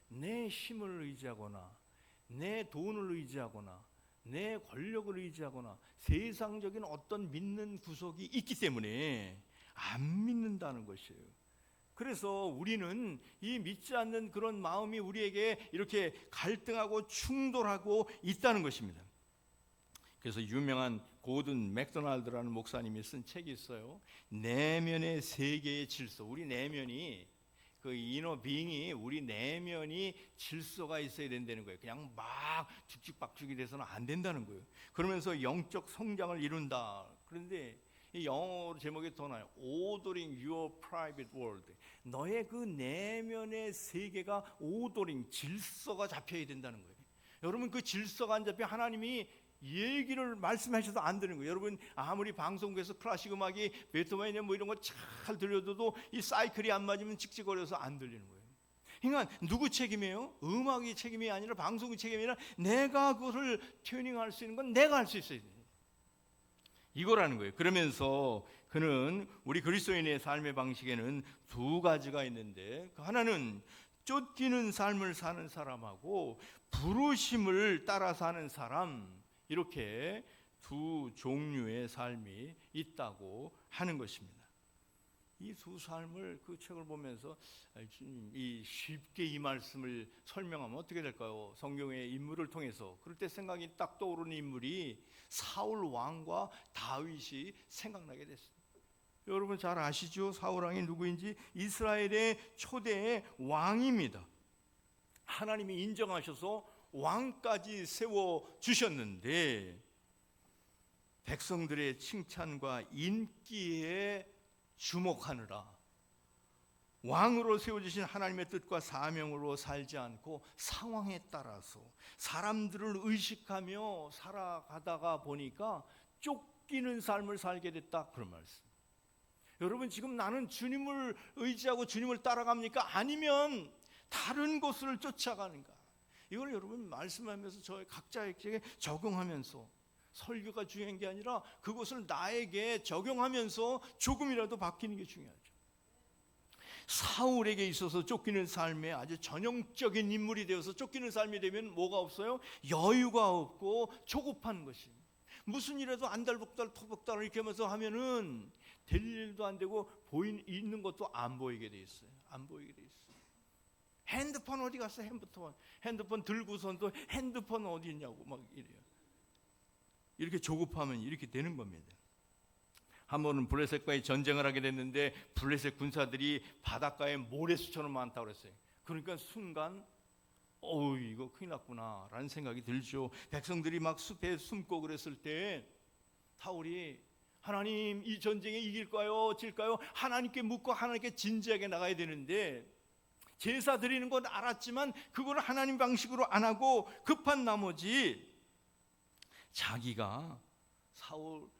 C: 내 힘을 의지하거나 내 돈을 의지하거나 내 권력을 의지하거나 세상적인 어떤 믿는 구석이 있기 때문에 안 믿는다는 것이에요. 그래서 우리는 이 믿지 않는 그런 마음이 우리에게 이렇게 갈등하고 충돌하고 있다는 것입니다. 그래서 유명한 고든 맥도날드라는 목사님이 쓴 책이 있어요. 내면의 세계의 질서. 우리 내면이 그 이너 빙이 우리 내면이 질서가 있어야 된다는 거예요. 그냥 막 죽죽박죽이 돼서는 안 된다는 거예요. 그러면서 영적 성장을 이룬다. 그런데 이 영어로 제목이 더 나요. Ordering your private world. 너의 그 내면의 세계가 오더링 질서가 잡혀야 된다는 거예요. 여러분 그 질서가 안 잡혀 하나님이 얘기를 말씀하셔도 안 되는 거예요. 여러분 아무리 방송국에서 클래식 음악이 베토벤이나 뭐 이런 거 잘 들려도 이 사이클이 안 맞으면 칙칙거려서 안 들리는 거예요. 그러니까 누구 책임이에요? 음악이 책임이 아니라 방송이 책임이 아니라 내가 그것을 튜닝할 수 있는 건 내가 할 수 있어야 돼요. 이거라는 거예요. 그러면서 그는 우리 그리스도인의 삶의 방식에는 두 가지가 있는데 하나는 쫓기는 삶을 사는 사람하고 부르심을 따라 사는 사람, 이렇게 두 종류의 삶이 있다고 하는 것입니다. 이 두 삶을 그 책을 보면서 쉽게 이 말씀을 설명하면 어떻게 될까요? 성경의 인물을 통해서 그럴 때 생각이 딱 떠오르는 인물이 사울 왕과 다윗이 생각나게 됐습니다. 여러분 잘 아시죠? 사울 왕이 누구인지? 이스라엘의 초대 왕입니다. 하나님이 인정하셔서 왕까지 세워주셨는데 백성들의 칭찬과 인기에 주목하느라 왕으로 세워주신 하나님의 뜻과 사명으로 살지 않고 상황에 따라서 사람들을 의식하며 살아가다가 보니까 쫓기는 삶을 살게 됐다, 그런 말씀. 여러분 지금 나는 주님을 의지하고 주님을 따라갑니까? 아니면 다른 곳을 쫓아가는가? 이걸 여러분 말씀하면서 저희 각자에게 적용하면서, 설교가 중요한 게 아니라 그것을 나에게 적용하면서 조금이라도 바뀌는 게 중요하죠. 사울에게 있어서 쫓기는 삶에 아주 전형적인 인물이 되어서 쫓기는 삶이 되면 뭐가 없어요? 여유가 없고 조급한 것이. 무슨 일에도 안달복달 토복달 이렇게 하면서 하면은 될 일도 안 되고 있는 것도 안 보이게 돼 있어요. 안 보이게 돼 있어요. 핸드폰 어디 갔어? 핸드폰 들고선도 핸드폰 어디 있냐고 막 이래요. 이렇게 조급하면 이렇게 되는 겁니다. 한 번은 블레셋과의 전쟁을 하게 됐는데 블레셋 군사들이 바닷가에 모래수처럼 많다고 그랬어요. 그러니까 순간 이거 큰일 났구나 라는 생각이 들죠. 백성들이 막 숲에 숨고 그랬을 때 사울이 하나님 이 전쟁에 이길까요? 질까요? 하나님께 묻고 하나님께 진지하게 나가야 되는데 제사 드리는 건 알았지만 그걸 하나님 방식으로 안 하고 급한 나머지 자기가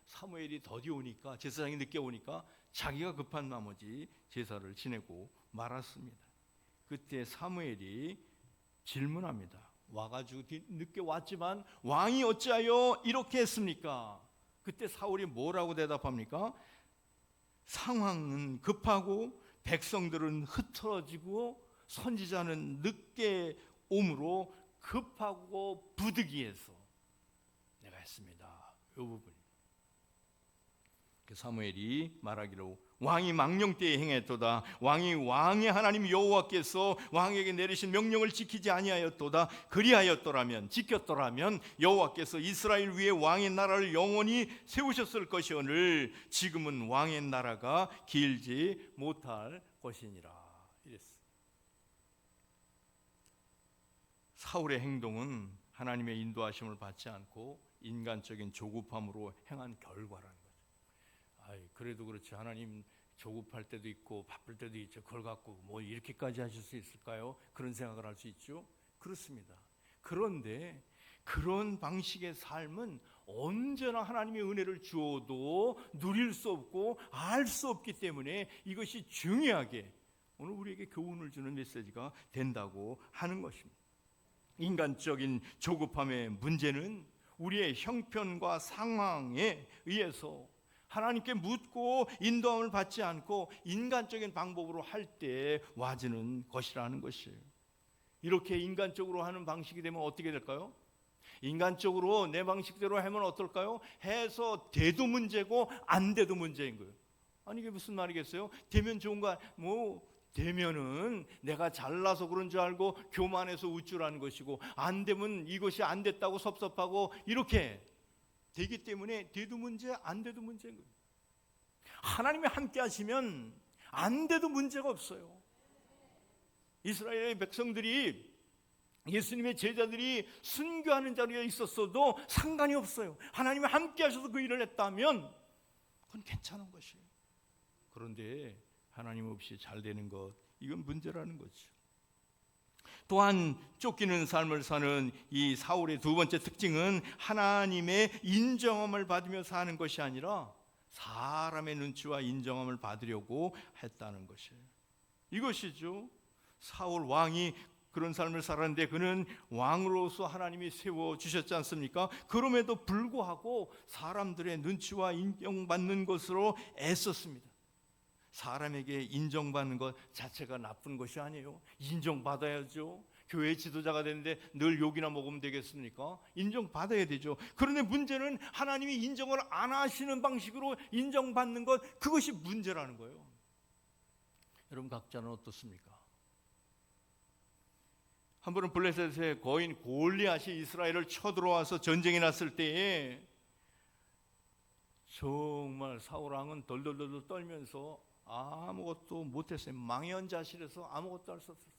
C: 사무엘이 더디 오니까, 제사장이 늦게 오니까 자기가 급한 나머지 제사를 지내고 말았습니다. 그때 사무엘이 질문합니다. 와가지고 늦게 왔지만 왕이 어찌하여 이렇게 했습니까? 그때 사울이 뭐라고 대답합니까? 상황은 급하고 백성들은 흐트러지고 선지자는 늦게 오므로 급하고 부득이해서 내가 했습니다. 이 부분. 사무엘이 말하기로 왕이 망령 때에 행했도다. 왕이 왕의 하나님 여호와께서 왕에게 내리신 명령을 지키지 아니하였도다. 그리하였더라면, 지켰더라면 여호와께서 이스라엘 위에 왕의 나라를 영원히 세우셨을 것이오늘 지금은 왕의 나라가 길지 못할 것이니라. 이랬어. 사울의 행동은 하나님의 인도하심을 받지 않고 인간적인 조급함으로 행한 결과라는 거죠. 그래도 그렇지, 하나님 조급할 때도 있고 바쁠 때도 있죠. 그걸 갖고 뭐 이렇게까지 하실 수 있을까요? 그런 생각을 할 수 있죠. 그렇습니다. 그런데 그런 방식의 삶은 언제나 하나님의 은혜를 주어도 누릴 수 없고 알 수 없기 때문에 이것이 중요하게 오늘 우리에게 교훈을 주는 메시지가 된다고 하는 것입니다. 인간적인 조급함의 문제는 우리의 형편과 상황에 의해서 하나님께 묻고 인도함을 받지 않고 인간적인 방법으로 할 때 와지는 것이라는 것이에요. 이렇게 인간적으로 하는 방식이 되면 어떻게 될까요? 인간적으로 내 방식대로 하면 어떨까요? 해서 돼도 문제고 안 돼도 문제인 거예요. 아니 이게 무슨 말이겠어요? 되면 좋은가? 되면은 내가 잘나서 그런 줄 알고 교만해서 우쭐하는 것이고, 안 되면 이것이 안 됐다고 섭섭하고, 이렇게 되기 때문에 돼도 문제, 안 돼도 문제인 거예요. 하나님이 함께 하시면 안 돼도 문제가 없어요. 이스라엘의 백성들이, 예수님의 제자들이 순교하는 자리에 있었어도 상관이 없어요. 하나님이 함께 하셔서 그 일을 했다면 그건 괜찮은 것이에요. 그런데 하나님 없이 잘 되는 것, 이건 문제라는 거죠. 또한 쫓기는 삶을 사는 이 사울의 두 번째 특징은 하나님의 인정함을 받으며 사는 것이 아니라 사람의 눈치와 인정함을 받으려고 했다는 것이에요. 이것이죠. 사울 왕이 그런 삶을 살았는데 그는 왕으로서 하나님이 세워주셨지 않습니까? 그럼에도 불구하고 사람들의 눈치와 인정받는 것으로 애썼습니다. 사람에게 인정받는 것 자체가 나쁜 것이 아니에요. 인정받아야죠. 교회 지도자가 되는데 늘 욕이나 먹으면 되겠습니까? 인정받아야 되죠. 그런데 문제는 하나님이 인정을 안 하시는 방식으로 인정받는 것, 그것이 문제라는 거예요. 여러분 각자는 어떻습니까? 한 번은 블레셋의 거인 골리앗이 이스라엘을 쳐들어와서 전쟁이 났을 때에 정말 사울 왕은 덜덜덜 떨면서 아무것도 못했어요. 망연자실해서 아무것도 할 수 없었어요.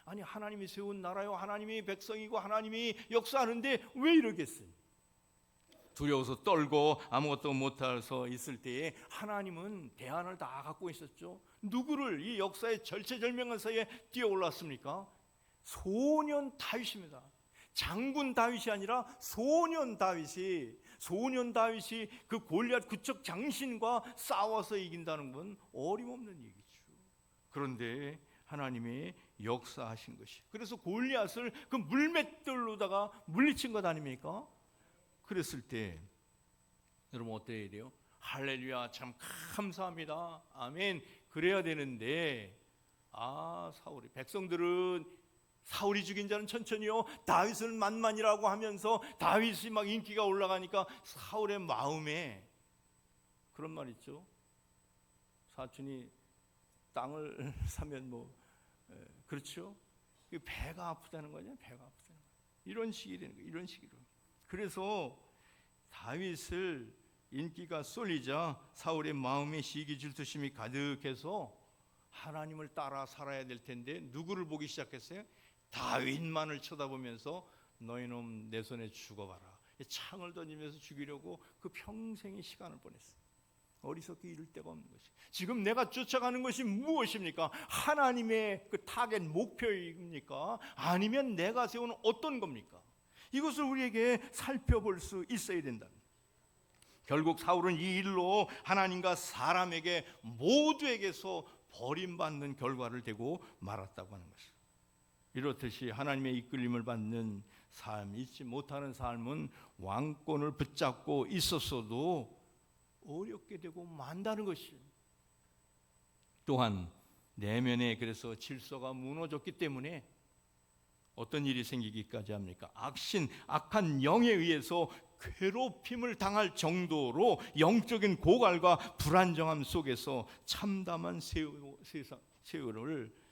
C: 아니 하나님이 세운 나라요, 하나님이 백성이고 하나님이 역사하는데 왜 이러겠어요? 두려워서 떨고 아무것도 못해서 있을 때에 하나님은 대안을 다 갖고 있었죠. 누구를 이 역사의 절체절명한 사이에 뛰어올랐습니까? 소년 다윗입니다. 장군 다윗이 아니라 소년 다윗이 그 골리앗 구척 장신과 싸워서 이긴다는 건 어림없는 얘기죠. 그런데 하나님이 역사하신 것이, 그래서 골리앗을 그 물맷돌로다가 물리친 것 아닙니까? 그랬을 때 여러분 어때야 돼요? 할렐루야, 참 감사합니다, 아멘, 그래야 되는데 사울이, 백성들은 사울이 죽인 자는 천천히요, 다윗을 만만이라고 하면서 다윗이 막 인기가 올라가니까 사울의 마음에 그런 말 있죠. 사촌이 땅을 사면 그렇죠? 배가 아프다는 거냐, 배가 아프다는 거냐. 이런 식이 되는 거예요. 이런 식으로. 그래서 다윗을 인기가 쏠리자 사울의 마음에 시기 질투심이 가득해서 하나님을 따라 살아야 될 텐데 누구를 보기 시작했어요? 다윗만을 쳐다보면서 너희놈 내 손에 죽어봐라, 창을 던지면서 죽이려고 그 평생의 시간을 보냈어요. 어리석게 이를 데가 없는 것이. 지금 내가 쫓아가는 것이 무엇입니까? 하나님의 그 타겟 목표입니까? 아니면 내가 세우는 어떤 겁니까? 이것을 우리에게 살펴볼 수 있어야 된다. 결국 사울은 이 일로 하나님과 사람에게 모두에게서 버림받는 결과를 대고 말았다고 하는 것이죠. 이렇듯이 하나님의 이끌림을 받는 삶, 잊지 못하는 삶은 왕권을 붙잡고 있었어도 어렵게 되고 만다는 것이에요. 또한 내면에 그래서 질서가 무너졌기 때문에 어떤 일이 생기기까지 합니까? 악한 영에 의해서 괴롭힘을 당할 정도로 영적인 고갈과 불안정함 속에서 참담한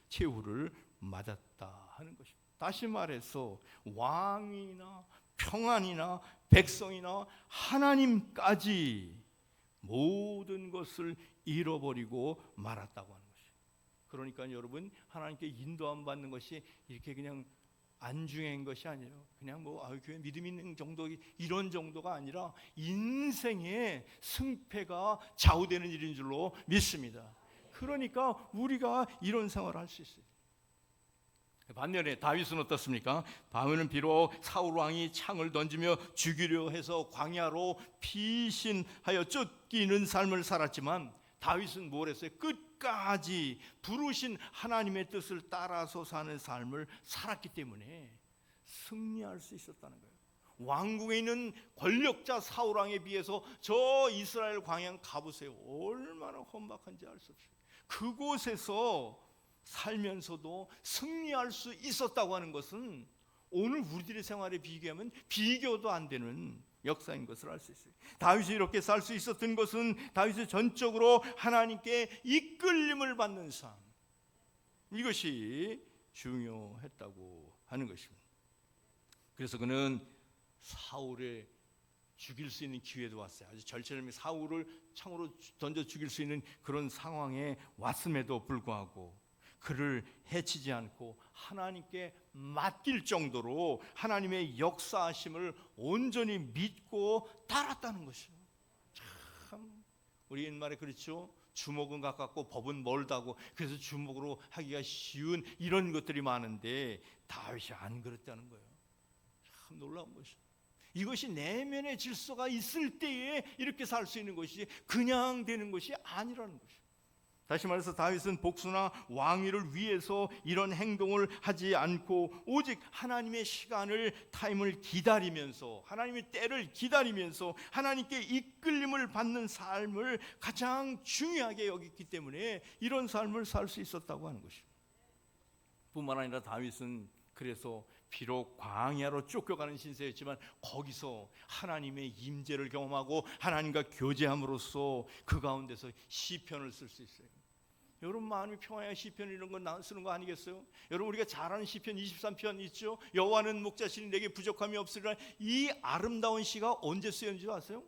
C: 최후를 맞았다 하는 것입니다. 다시 말해서 왕이나 평안이나 백성이나 하나님까지 모든 것을 잃어버리고 말았다고 하는 것이에요. 그러니까 여러분, 하나님께 인도함 받는 것이 이렇게 그냥 안중한 것이 아니에요. 그냥 교회 믿음 있는 정도, 이런 정도가 아니라 인생의 승패가 좌우되는 일인 줄로 믿습니다. 그러니까 우리가 이런 생활을 할 수 있어요. 반면에 다윗은 어떻습니까? 다윗은 비록 사울 왕이 창을 던지며 죽이려 해서 광야로 피신하여 쫓기는 삶을 살았지만, 다윗은 뭘 했어요? 끝까지 부르신 하나님의 뜻을 따라서 사는 삶을 살았기 때문에 승리할 수 있었다는 거예요. 왕궁에 있는 권력자 사울 왕에 비해서 저 이스라엘 광야 가보세요. 얼마나 험박한지 알 수 없어요. 그곳에서 살면서도 승리할 수 있었다고 하는 것은 오늘 우리들의 생활에 비교하면 비교도 안 되는 역사인 것을 알 수 있어요. 다윗이 이렇게 살 수 있었던 것은 다윗이 전적으로 하나님께 이끌림을 받는 삶, 이것이 중요했다고 하는 것입니다. 그래서 그는 사울을 죽일 수 있는 기회도 왔어요. 아주 절체절명의 사울을 창으로 던져 죽일 수 있는 그런 상황에 왔음에도 불구하고 그를 해치지 않고 하나님께 맡길 정도로 하나님의 역사하심을 온전히 믿고 따랐다는 것이요. 참, 우리 옛말에 그렇죠. 주먹은 가깝고 법은 멀다고. 그래서 주먹으로 하기가 쉬운 이런 것들이 많은데 다윗이 안 그랬다는 거예요. 참 놀라운 것이죠. 이것이 내면의 질서가 있을 때에 이렇게 살 수 있는 것이지 그냥 되는 것이 아니라는 것이죠. 다시 말해서 다윗은 복수나 왕위를 위해서 이런 행동을 하지 않고 오직 하나님의 타임을 기다리면서, 하나님의 때를 기다리면서 하나님께 이끌림을 받는 삶을 가장 중요하게 여겼기 때문에 이런 삶을 살 수 있었다고 하는 것입니다. 뿐만 아니라 다윗은 그래서 비록 광야로 쫓겨가는 신세였지만 거기서 하나님의 임재를 경험하고 하나님과 교제함으로써 그 가운데서 시편을 쓸 수 있어요. 여러분, 마음이 평화야 시편 이런 거 쓰는 거 아니겠어요? 여러분, 우리가 잘 아는 시편 23편 있죠? 여호와는 목자시니 내게 부족함이 없으리라. 이 아름다운 시가 언제 쓰여진지 아세요?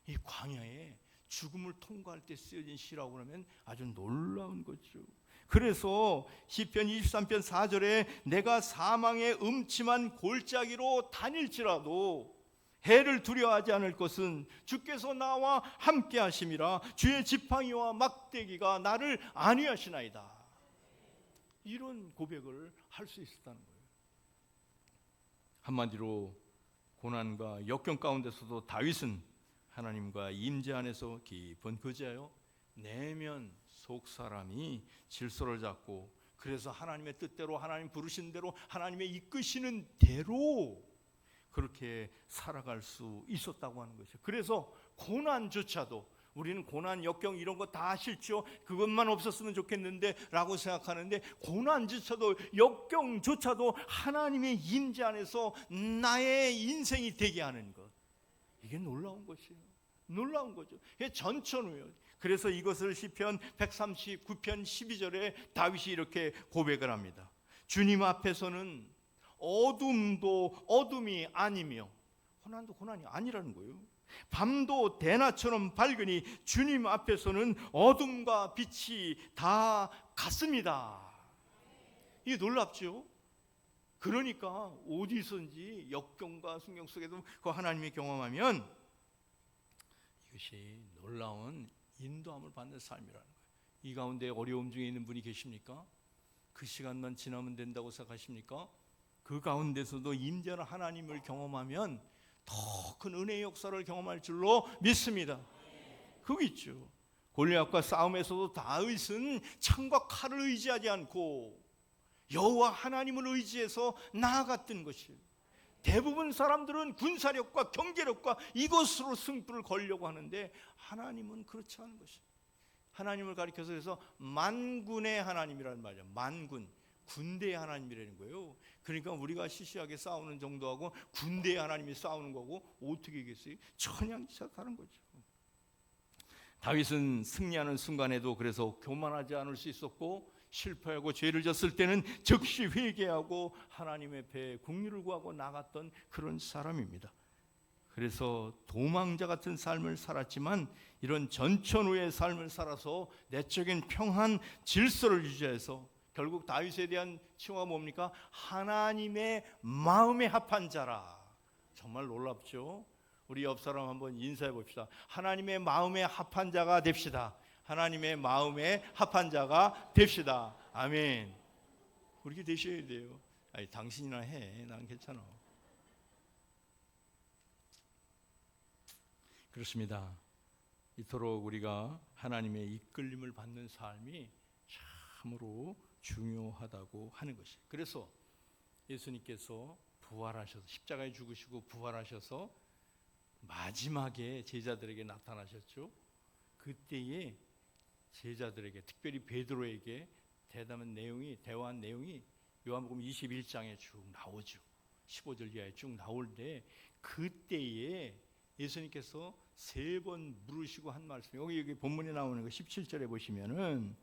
C: 이 광야에 죽음을 통과할 때 쓰여진 시라고 하면 아주 놀라운 거죠. 그래서 시편 23편 4절에 내가 사망의 음침한 골짜기로 다닐지라도 해를 두려워하지 않을 것은 주께서 나와 함께 하심이라. 주의 지팡이와 막대기가 나를 안위하시나이다. 이런 고백을 할 수 있었다는 거예요. 한마디로 고난과 역경 가운데서도 다윗은 하나님과 임재 안에서 깊은 거제하여 내면 속 사람이 질서를 잡고, 그래서 하나님의 뜻대로, 하나님 부르신 대로, 하나님의 이끄시는 대로 그렇게 살아갈 수 있었다고 하는 것이죠. 그래서 고난조차도, 우리는 고난, 역경 이런 거 다 싫죠. 그것만 없었으면 좋겠는데 라고 생각하는데, 고난조차도, 역경조차도 하나님의 임재 안에서 나의 인생이 되게 하는 것, 이게 놀라운 것이에요. 놀라운 거죠. 이게 전천후예요. 그래서 이것을 시편 139편 12절에 다윗이 이렇게 고백을 합니다. 주님 앞에서는 어둠도 어둠이 아니며 고난도 고난이 아니라는 거예요. 밤도 대낮처럼 밝으니 주님 앞에서는 어둠과 빛이 다 같습니다. 이게 놀랍죠? 그러니까 어디선지 역경과 순경 속에도 그 하나님의 경험하면 이것이 놀라운 인도함을 받는 삶이라는 거예요. 이 가운데 어려움 중에 있는 분이 계십니까? 그 시간만 지나면 된다고 생각하십니까? 그 가운데서도 임재하는 하나님을 경험하면 더 큰 은혜의 역사를 경험할 줄로 믿습니다. 그거 있죠. 골리앗과 싸움에서도 다윗은 창과 칼을 의지하지 않고 여호와 하나님을 의지해서 나아갔던 것이에요. 대부분 사람들은 군사력과 경제력과 이것으로 승부를 걸려고 하는데 하나님은 그렇지 않은 것이에요. 하나님을 가리켜서 그래서 만군의 하나님이라는 말이에요. 만군. 군대의 하나님이라는 거예요. 그러니까 우리가 시시하게 싸우는 정도하고 군대의 하나님이 싸우는 거고 어떻게 이겠어요? 천양지차다는 거죠. 다윗은 승리하는 순간에도 그래서 교만하지 않을 수 있었고, 실패하고 죄를 졌을 때는 즉시 회개하고 하나님의 배에 국리를 구하고 나갔던 그런 사람입니다. 그래서 도망자 같은 삶을 살았지만 이런 전천후의 삶을 살아서 내적인 평안 질서를 유지해서 결국 다윗에 대한 칭호가 뭡니까? 하나님의 마음에 합한 자라. 정말 놀랍죠? 우리 옆 사람 한번 인사해 봅시다. 하나님의 마음에 합한 자가 됩시다. 하나님의 마음에 합한 자가 됩시다. 아멘. 그렇게 되셔야 돼요. 아니, 당신이나 해. 난 괜찮아. 그렇습니다. 이토록 우리가 하나님의 이끌림을 받는 삶이 참으로 중요하다고 하는 것이. 그래서 예수님께서 부활하셔서 십자가에 죽으시고 부활하셔서 마지막에 제자들에게 나타나셨죠. 그때에 제자들에게, 특별히 베드로에게 대화한 내용이 요한복음 21장에 쭉 나오죠. 15절 이하에 쭉 나올 때 그때에 예수님께서 3번 물으시고 한 말씀, 여기 본문에 나오는 거 17절에 보시면은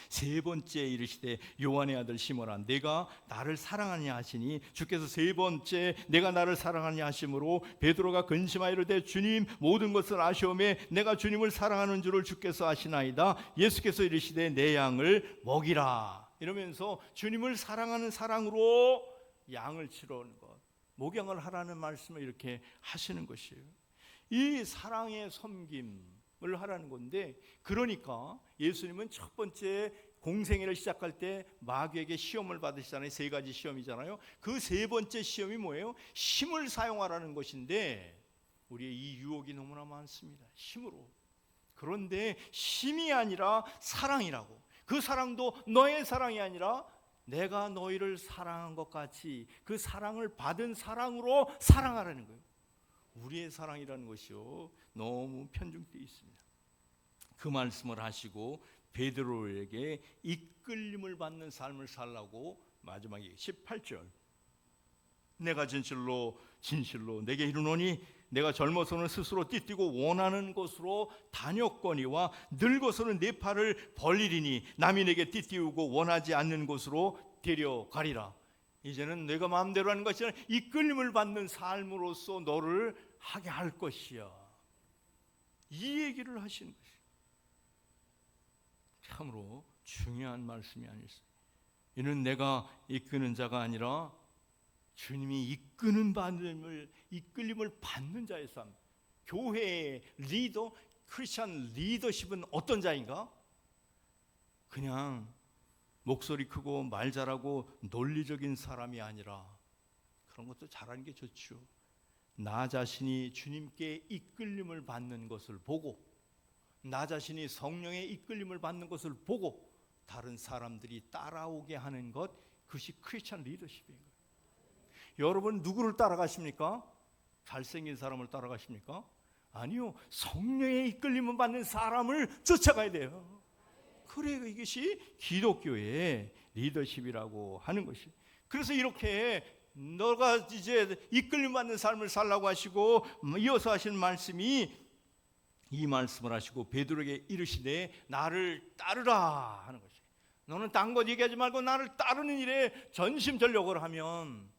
C: 3번째 이르시되 요한의 아들 시몬아 내가 나를 사랑하냐 하시니 주께서 3번째 내가 나를 사랑하냐 하심으로 베드로가 근심하여 이르되 주님 모든 것을 아시오매 내가 주님을 사랑하는 줄을 주께서 아시나이다. 예수께서 이르시되 내 양을 먹이라. 이러면서 주님을 사랑하는 사랑으로 양을 치러오는 것, 목양을 하라는 말씀을 이렇게 하시는 것이에요. 이 사랑의 섬김을 하라는 건데, 그러니까 예수님은 첫 번째 공생애를 시작할 때 마귀에게 시험을 받으시잖아요. 3가지 시험이잖아요. 그 3번째 시험이 뭐예요? 힘을 사용하라는 것인데, 우리의 이 유혹이 너무나 많습니다. 힘으로. 그런데 힘이 아니라 사랑이라고. 그 사랑도 너의 사랑이 아니라 내가 너희를 사랑한 것 같이 그 사랑을 받은 사랑으로 사랑하라는 거예요. 우리의 사랑이라는 것이요 너무 편중되어 있습니다. 그 말씀을 하시고 베드로에게 이끌림을 받는 삶을 살라고 마지막에 18절 내가 진실로 내게 이르노니 내가 젊어서는 스스로 띠뛰고 원하는 곳으로 다녔거니와 늙어서는 내 팔을 벌리리니 남이 내게 띠띠우고 원하지 않는 곳으로 데려가리라. 이제는 내가 마음대로 하는 것이 아니라 이끌림을 받는 삶으로서 너를 하게 할 것이야. 이 얘기를 하시는 것이에요. 참으로 중요한 말씀이 아니었어요. 이는 내가 이끄는 자가 아니라 주님이 이끌림을 받는 자의 삶. 교회의 리더, 크리스찬 리더십은 어떤 자인가? 그냥 목소리 크고 말 잘하고 논리적인 사람이 아니라, 그런 것도 잘하는 게 좋죠. 나 자신이 주님께 이끌림을 받는 것을 보고, 나 자신이 성령의 이끌림을 받는 것을 보고 다른 사람들이 따라오게 하는 것, 그것이 크리스찬 리더십인 거예요. 여러분 누구를 따라가십니까? 잘생긴 사람을 따라가십니까? 아니요, 성령의 이끌림을 받는 사람을 쫓아가야 돼요. 그래, 이것이 기독교의 리더십이라고 하는 것이. 그래서 이렇게 너가 이제 이끌림 받는 삶을 살라고 하시고 이어서 하신 말씀이, 이 말씀을 하시고 베드로에게 이르시되 나를 따르라 하는 것이. 너는 딴 것 얘기하지 말고 나를 따르는 일에 전심전력을 하면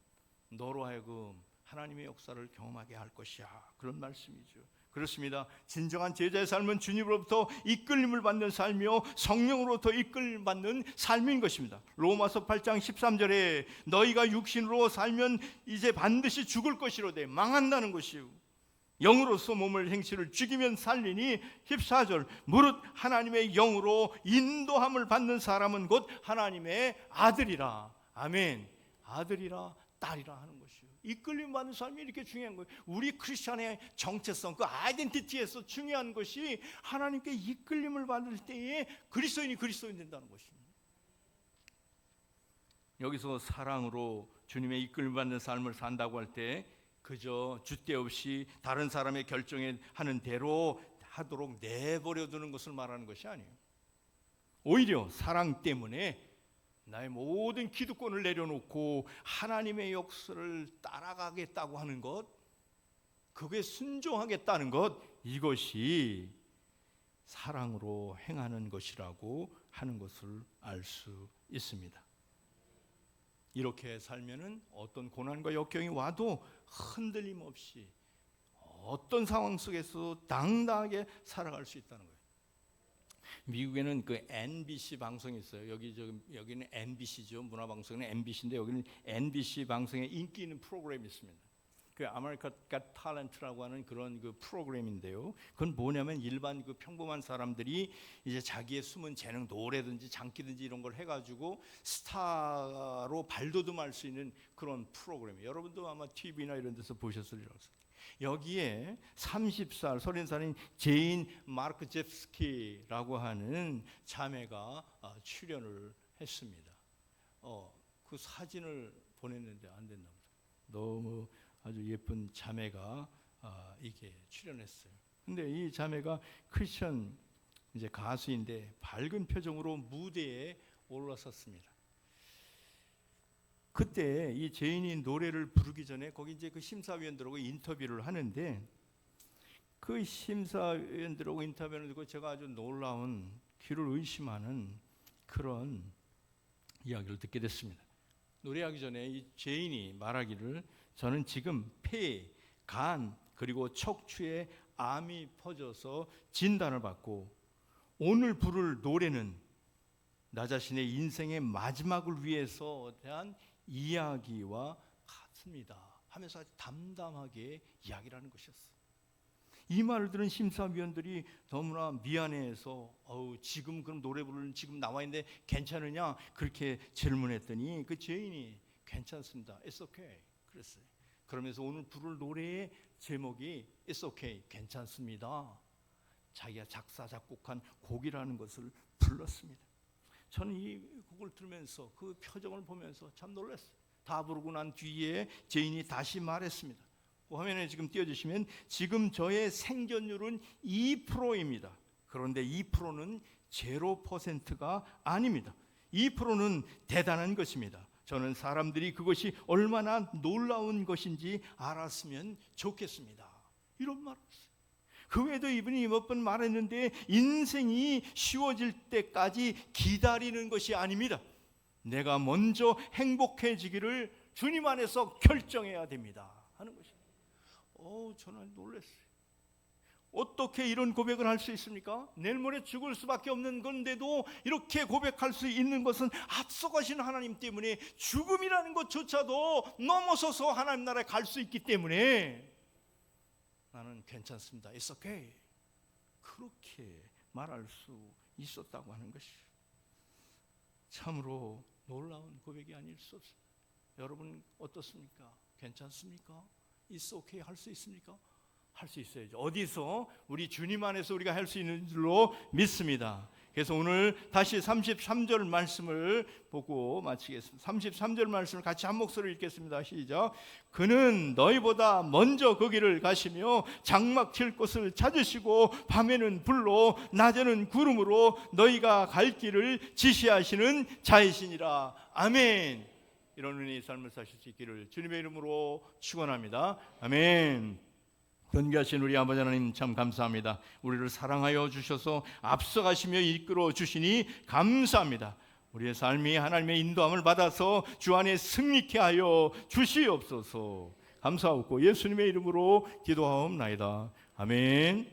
C: 너로 하여금 하나님의 역사를 경험하게 할 것이야. 그런 말씀이죠. 그렇습니다. 진정한 제자의 삶은 주님으로부터 이끌림을 받는 삶이요 성령으로부터 이끌림 받는 삶인 것입니다. 로마서 8장 13절에 너희가 육신으로 살면 이제 반드시 죽을 것이로되 망한다는 것이요 영으로서 몸을 행실을 죽이면 살리니 14절 무릇 하나님의 영으로 인도함을 받는 사람은 곧 하나님의 아들이라. 아멘. 아들이라 딸이라 하는 것이요. 이끌림 받는 삶이 이렇게 중요한 거예요. 우리 크리스천의 정체성, 그 아이덴티티에서 중요한 것이 하나님께 이끌림을 받을 때에 그리스도인이 그리스도인 된다는 것입니다. 여기서 사랑으로 주님의 이끌림 받는 삶을 산다고 할 때 그저 줏대 없이 다른 사람의 결정에 하는 대로 하도록 내버려 두는 것을 말하는 것이 아니에요. 오히려 사랑 때문에 나의 모든 기득권을 내려놓고 하나님의 역사를 따라가겠다고 하는 것, 그게 순종하겠다는 것, 이것이 사랑으로 행하는 것이라고 하는 것을 알 수 있습니다. 이렇게 살면은 어떤 고난과 역경이 와도 흔들림 없이 어떤 상황 속에서 당당하게 살아갈 수 있다는 거예요. 미국에는 그 NBC 방송이 있어요. 여기는 NBC죠. 문화방송은 NBC인데 여기는 NBC 방송에 인기 있는 프로그램이 있습니다. 그 아메리카 갓 탤런트라고 하는 그런 그 프로그램인데요. 그건 뭐냐면 일반 그 평범한 사람들이 이제 자기의 숨은 재능, 노래든지 장기든지 이런 걸 해가지고 스타로 발돋움할 수 있는 그런 프로그램이에요. 여러분도 아마 TV나 이런 데서 보셨으리라고 생각해요. 여기에 30살, 30살인 제인 마르크제프스키라고 하는 자매가 출연을 했습니다. 그 사진을 보냈는데 안 됐나 보다. 너무 아주 예쁜 자매가 이게 출연했어요. 근데 이 자매가 크리스천 이제 가수인데 밝은 표정으로 무대에 올라섰습니다. 그때 이 제인이 노래를 부르기 전에 거기 이제 그 심사위원들하고 인터뷰를 하는데 그 심사위원들하고 인터뷰를 듣고 제가 아주 놀라운 귀를 의심하는 그런 이야기를 듣게 됐습니다. 노래하기 전에 이 제인이 말하기를 저는 지금 폐, 간 그리고 척추에 암이 퍼져서 진단을 받고 오늘 부를 노래는 나 자신의 인생의 마지막을 위해서 대한 이야기와 같습니다 하면서 아주 담담하게 이야기를 하는 것이었어요. 이 말을 들은 심사위원들이 너무나 미안해해서 지금 그럼 노래 부르는 지금 나와 있는데 괜찮으냐 그렇게 질문했더니 그 제인이 괜찮습니다. It's okay 그랬어요. 그러면서 오늘 부를 노래의 제목이 It's okay 괜찮습니다. 자기가 작사 작곡한 곡이라는 것을 불렀습니다. 저는 이 곡을 들으면서 그 표정을 보면서 참 놀랐어요. 다 부르고 난 뒤에 제인이 다시 말했습니다. 화면에 지금 띄워주시면 지금 저의 생존율은 2%입니다. 그런데 2%는 0%가 아닙니다. 2%는 대단한 것입니다. 저는 사람들이 그것이 얼마나 놀라운 것인지 알았으면 좋겠습니다. 이런 말을 했어요. 그 외에도 이분이 몇 번 말했는데 인생이 쉬워질 때까지 기다리는 것이 아닙니다. 내가 먼저 행복해지기를 주님 안에서 결정해야 됩니다 하는 것입니다. 저는 놀랐어요. 어떻게 이런 고백을 할 수 있습니까? 내일 모레 죽을 수밖에 없는 건데도 이렇게 고백할 수 있는 것은 앞서가신 하나님 때문에 죽음이라는 것조차도 넘어서서 하나님 나라에 갈 수 있기 때문에 나는 괜찮습니다. It's okay. 그렇게 말할 수 있었다고 하는 것이 참으로 놀라운 고백이 아닐 수 없습니다. 여러분 어떻습니까? 괜찮습니까? It's okay 할 수 있습니까? 할 수 있어야죠. 어디서? 우리 주님 안에서 우리가 할 수 있는 줄로 믿습니다. 그래서 오늘 다시 33절 말씀을 보고 마치겠습니다. 33절 말씀을 같이 한 목소리로 읽겠습니다. 시작. 그는 너희보다 먼저 거기를 가시며 장막 칠 곳을 찾으시고 밤에는 불로 낮에는 구름으로 너희가 갈 길을 지시하시는 자이시니라. 아멘. 이런 은혜의 삶을 사실 수 있기를 주님의 이름으로 축원합니다. 아멘. 존귀하신 우리 아버지 하나님 참 감사합니다. 우리를 사랑하여 주셔서 앞서가시며 이끌어 주시니 감사합니다. 우리의 삶이 하나님의 인도함을 받아서 주 안에 승리케 하여 주시옵소서. 감사하고 예수님의 이름으로 기도하옵나이다. 아멘.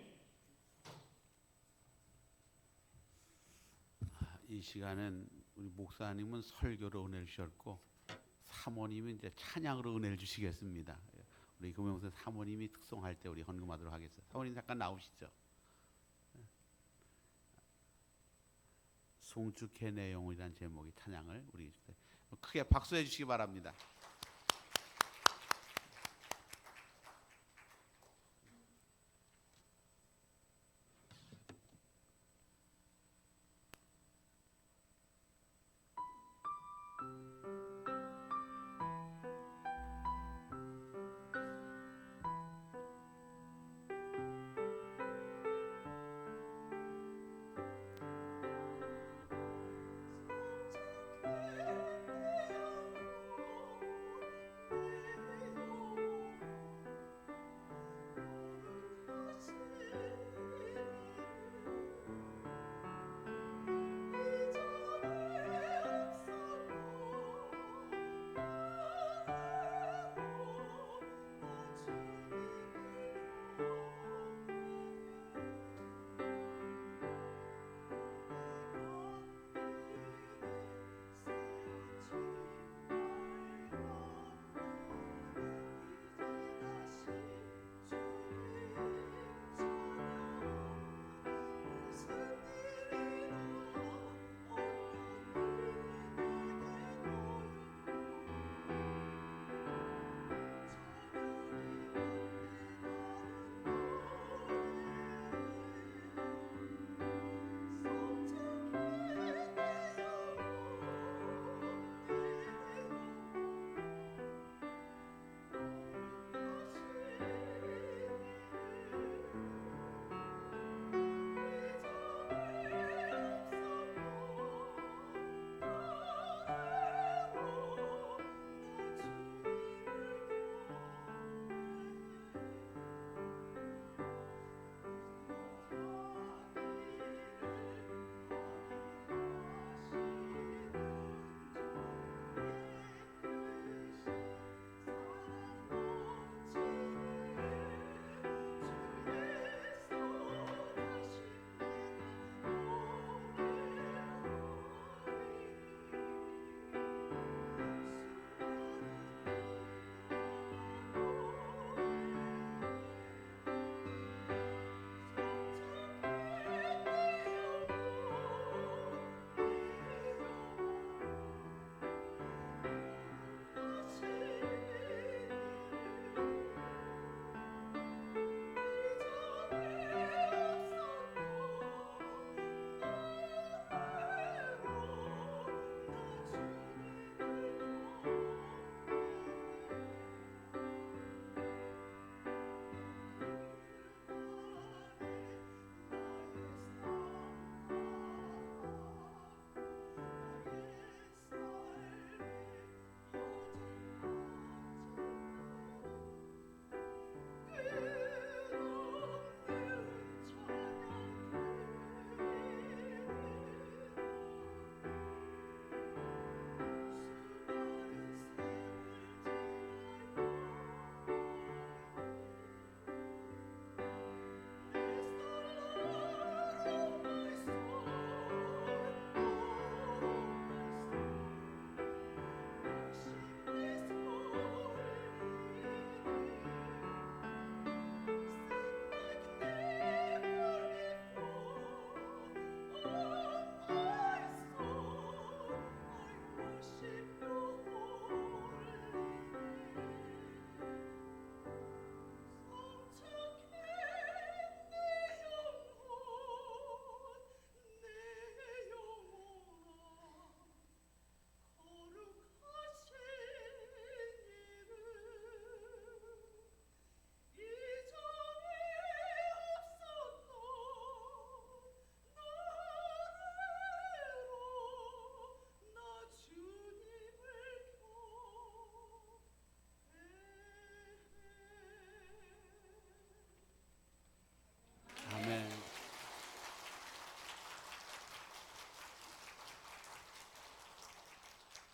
A: 이 시간은 우리 목사님은 설교로 은혜를 주셨고 사모님은 이제 찬양으로 은혜를 주시겠습니다. 우리 금영선 사모님이 특송할 때 우리 헌금하도록 하겠습니다. 사모님 잠깐 나오시죠. 송축해 내 영혼이라는 제목의 찬양을 우리 크게 박수해 주시기 바랍니다.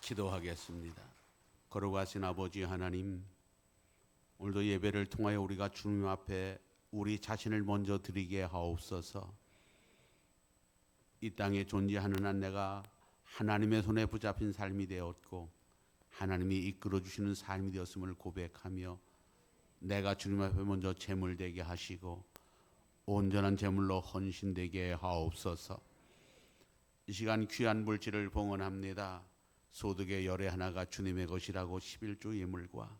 A: 기도하겠습니다. 거룩하신 아버지 하나님, 오늘도 예배를 통하여 우리가 주님 앞에 우리 자신을 먼저 드리게 하옵소서. 이 땅에 존재하는 한 내가 하나님의 손에 붙잡힌 삶이 되었고 하나님이 이끌어 주시는 삶이 되었음을 고백하며 내가 주님 앞에 먼저 제물되게 하시고 온전한 제물로 헌신되게 하옵소서. 이 시간 귀한 물질을 봉헌합니다. 소득의 열의 하나가 주님의 것이라고 11조 예물과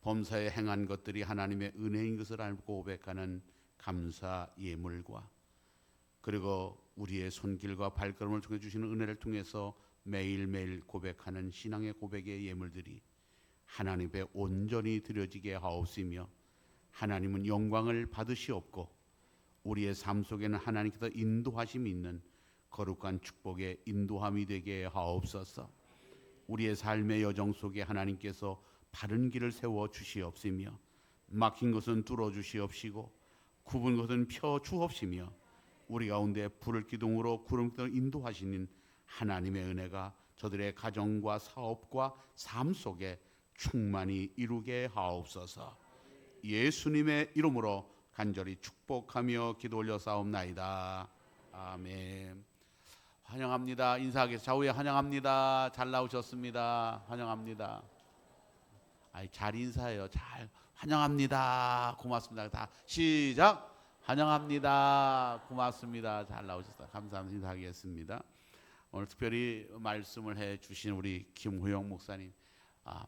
A: 범사에 행한 것들이 하나님의 은혜인 것을 알고 고백하는 감사 예물과 그리고 우리의 손길과 발걸음을 통해 주시는 은혜를 통해서 매일매일 고백하는 신앙의 고백의 예물들이 하나님 앞에 온전히 드려지게 하옵시며 하나님은 영광을 받으시옵고 우리의 삶 속에는 하나님께서 인도하심이 있는 거룩한 축복의 인도함이 되게 하옵소서. 우리의 삶의 여정 속에 하나님께서 바른 길을 세워 주시옵시며 막힌 것은 뚫어 주시옵시고 굽은 것은 펴 주옵시며 우리 가운데 불을 기둥으로 구름을 인도하시는 하나님의 은혜가 저들의 가정과 사업과 삶 속에 충만히 이루게 하옵소서. 예수님의 이름으로 간절히 축복하며 기도 올려사옵나이다. 아멘. 환영합니다. 인사하겠습니다. 좌우에 환영합니다. 잘 나오셨습니다. 환영합니다. 잘 인사해요. 잘 환영합니다. 고맙습니다. 다 시작. 환영합니다. 고맙습니다. 잘 나오셨다. 감사합니다. 인사하겠습니다. 오늘 특별히 말씀을 해주신 우리 김호영 목사님,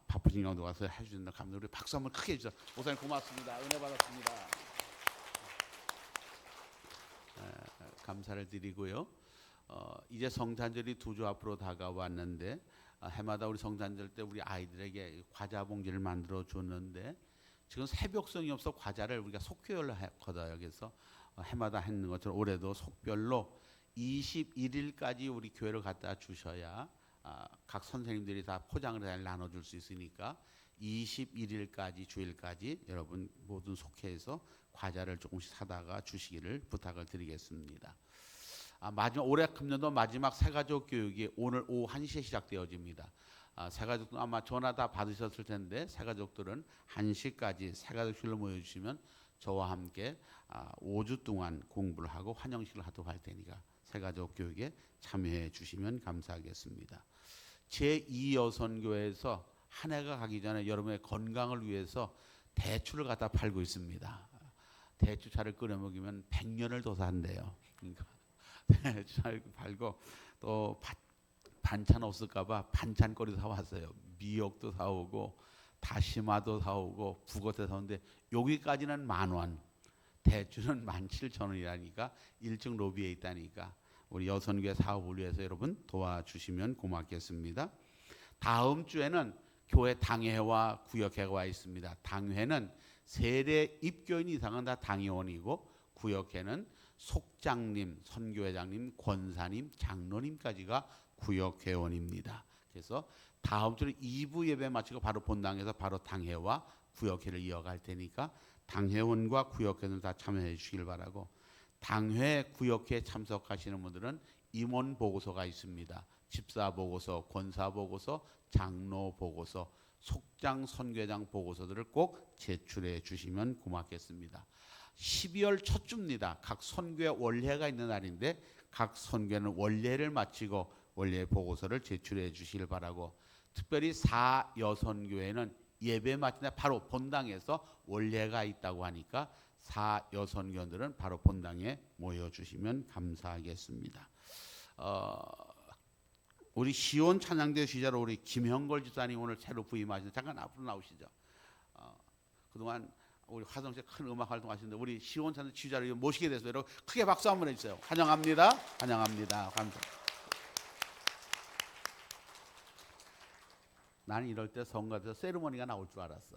A: 바쁘신 가운데 와서 해주신다. 감사합니다. 우리 박수 한번 크게 해주세요. 목사님 고맙습니다. 은혜 받았습니다. 감사를 드리고요. 이제 성탄절이 두 주 앞으로 다가왔는데 해마다 우리 성탄절 때 우리 아이들에게 과자 봉지를 만들어 줬는데 지금 새벽성이 없어 과자를 우리가 속별로 했거든요. 그래서 해마다 했는 것처럼 올해도 속별로 21일까지 우리 교회를 갖다 주셔야 각 선생님들이 다 포장을 잘 나눠줄 수 있으니까 21일까지 주일까지 여러분 모든 속회에서 과자를 조금씩 사다가 주시기를 부탁을 드리겠습니다. 마지막 올해 금년도 마지막 새가족 교육이 오늘 오후 1시에 시작되어집니다. 새가족도 아마 전화 다 받으셨을 텐데 새가족들은 1시까지 새가족실로 모여주시면 저와 함께 5주 동안 공부를 하고 환영식을 하도록 할 테니까 새가족 교육에 참여해 주시면 감사하겠습니다. 제2여선교회에서 한 해가 가기 전에 여러분의 건강을 위해서 대추를 갖다 팔고 있습니다. 대추차를 끓여 먹이면 100년을 더 산대요. 그러니까 대추차를 팔고 또 반찬 없을까봐 반찬거리 사왔어요. 미역도 사오고 다시마도 사오고 북어도 사오는데 여기까지는 10,000원, 대추는 17,000원이라니까 1층 로비에 있다니까 우리 여선교회 사업을 위해서 여러분 도와주시면 고맙겠습니다. 다음 주에는 교회 당회와 구역회가 와 있습니다. 당회는 세례 입교인 이상은 다 당회원이고 구역회는 속장님, 선교회장님, 권사님, 장로님까지가 구역회원입니다. 그래서 다음 주에 2부 예배 마치고 바로 본당에서 바로 당회와 구역회를 이어갈 테니까 당회원과 구역회는 다 참여해 주시길 바라고 당회, 구역회 참석하시는 분들은 임원 보고서가 있습니다. 집사 보고서, 권사 보고서, 장로 보고서, 속장, 선교회장 보고서들을 꼭 제출해 주시면 고맙겠습니다. 12월 첫 주입니다. 각 선교회 원례가 있는 날인데 각 선교회는 원례를 마치고 원례 보고서를 제출해 주시길 바라고 특별히 사여선교회는 예배 마친 날 바로 본당에서 원례가 있다고 하니까 사여선교원들은 바로 본당에 모여주시면 감사하겠습니다. 우리 시온 찬양대 주자로 우리 김형걸 집사님 오늘 새로 부임하시는데 잠깐 앞으로 나오시죠. 그동안 우리 화성시에 큰 음악 활동하시는데 우리 시온 찬양 주자를 모시게 돼서 여러분 크게 박수 한번 해주세요. 환영합니다. 환영합니다. 감사합니다. 나는 이럴 때 성가대에서 세리머니가 나올 줄 알았어.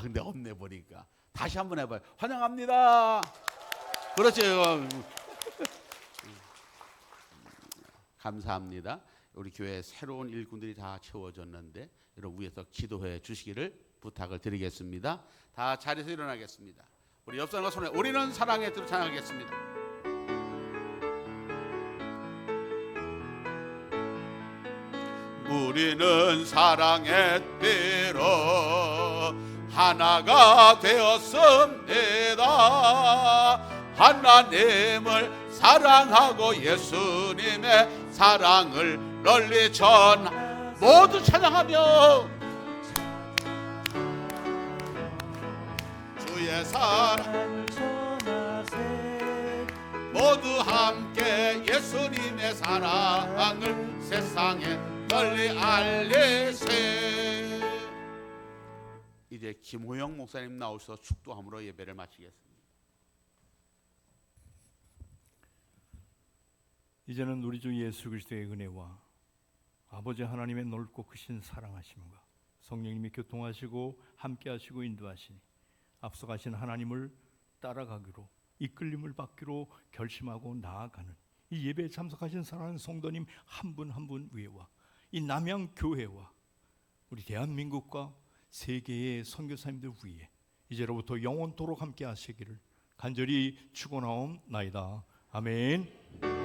A: 근데 없네 보니까. 다시 한번 해봐요. 환영합니다. 그렇죠. 감사합니다. 우리 교회 새로운 일꾼들이 다 채워졌는데 여러분 위해서 기도해 주시기를 부탁을 드리겠습니다. 다 자리에서 일어나겠습니다. 우리 옆 사람과 손에 우리는 사랑의 뜻으로 찬양하겠습니다. 우리는 사랑의 띠로 하나가 되었습니다. 하나님을 사랑하고 예수님의 사랑을 널리 모두 찬양하며 주의 사랑을 전하세. 모두 함께 예수님의 사랑을 세상에 널리 알리세. 이제 김호영 목사님 나오셔서 축도함으로 예배를 마치겠습니다.
C: 이제는 우리 주 예수 그리스도의 은혜와 아버지 하나님의 넓고 크신 사랑하심과 성령님이 교통하시고 함께하시고 인도하시니 앞서가신 하나님을 따라가기로 이끌림을 받기로 결심하고 나아가는 이 예배에 참석하신 사랑하는 성도님 한 분 한 분 위에와 이 남양 교회와 우리 대한민국과 세계의 선교사님들 위에 이제로부터 영원토록 함께하시기를 간절히 축원하옵나이다. 아멘.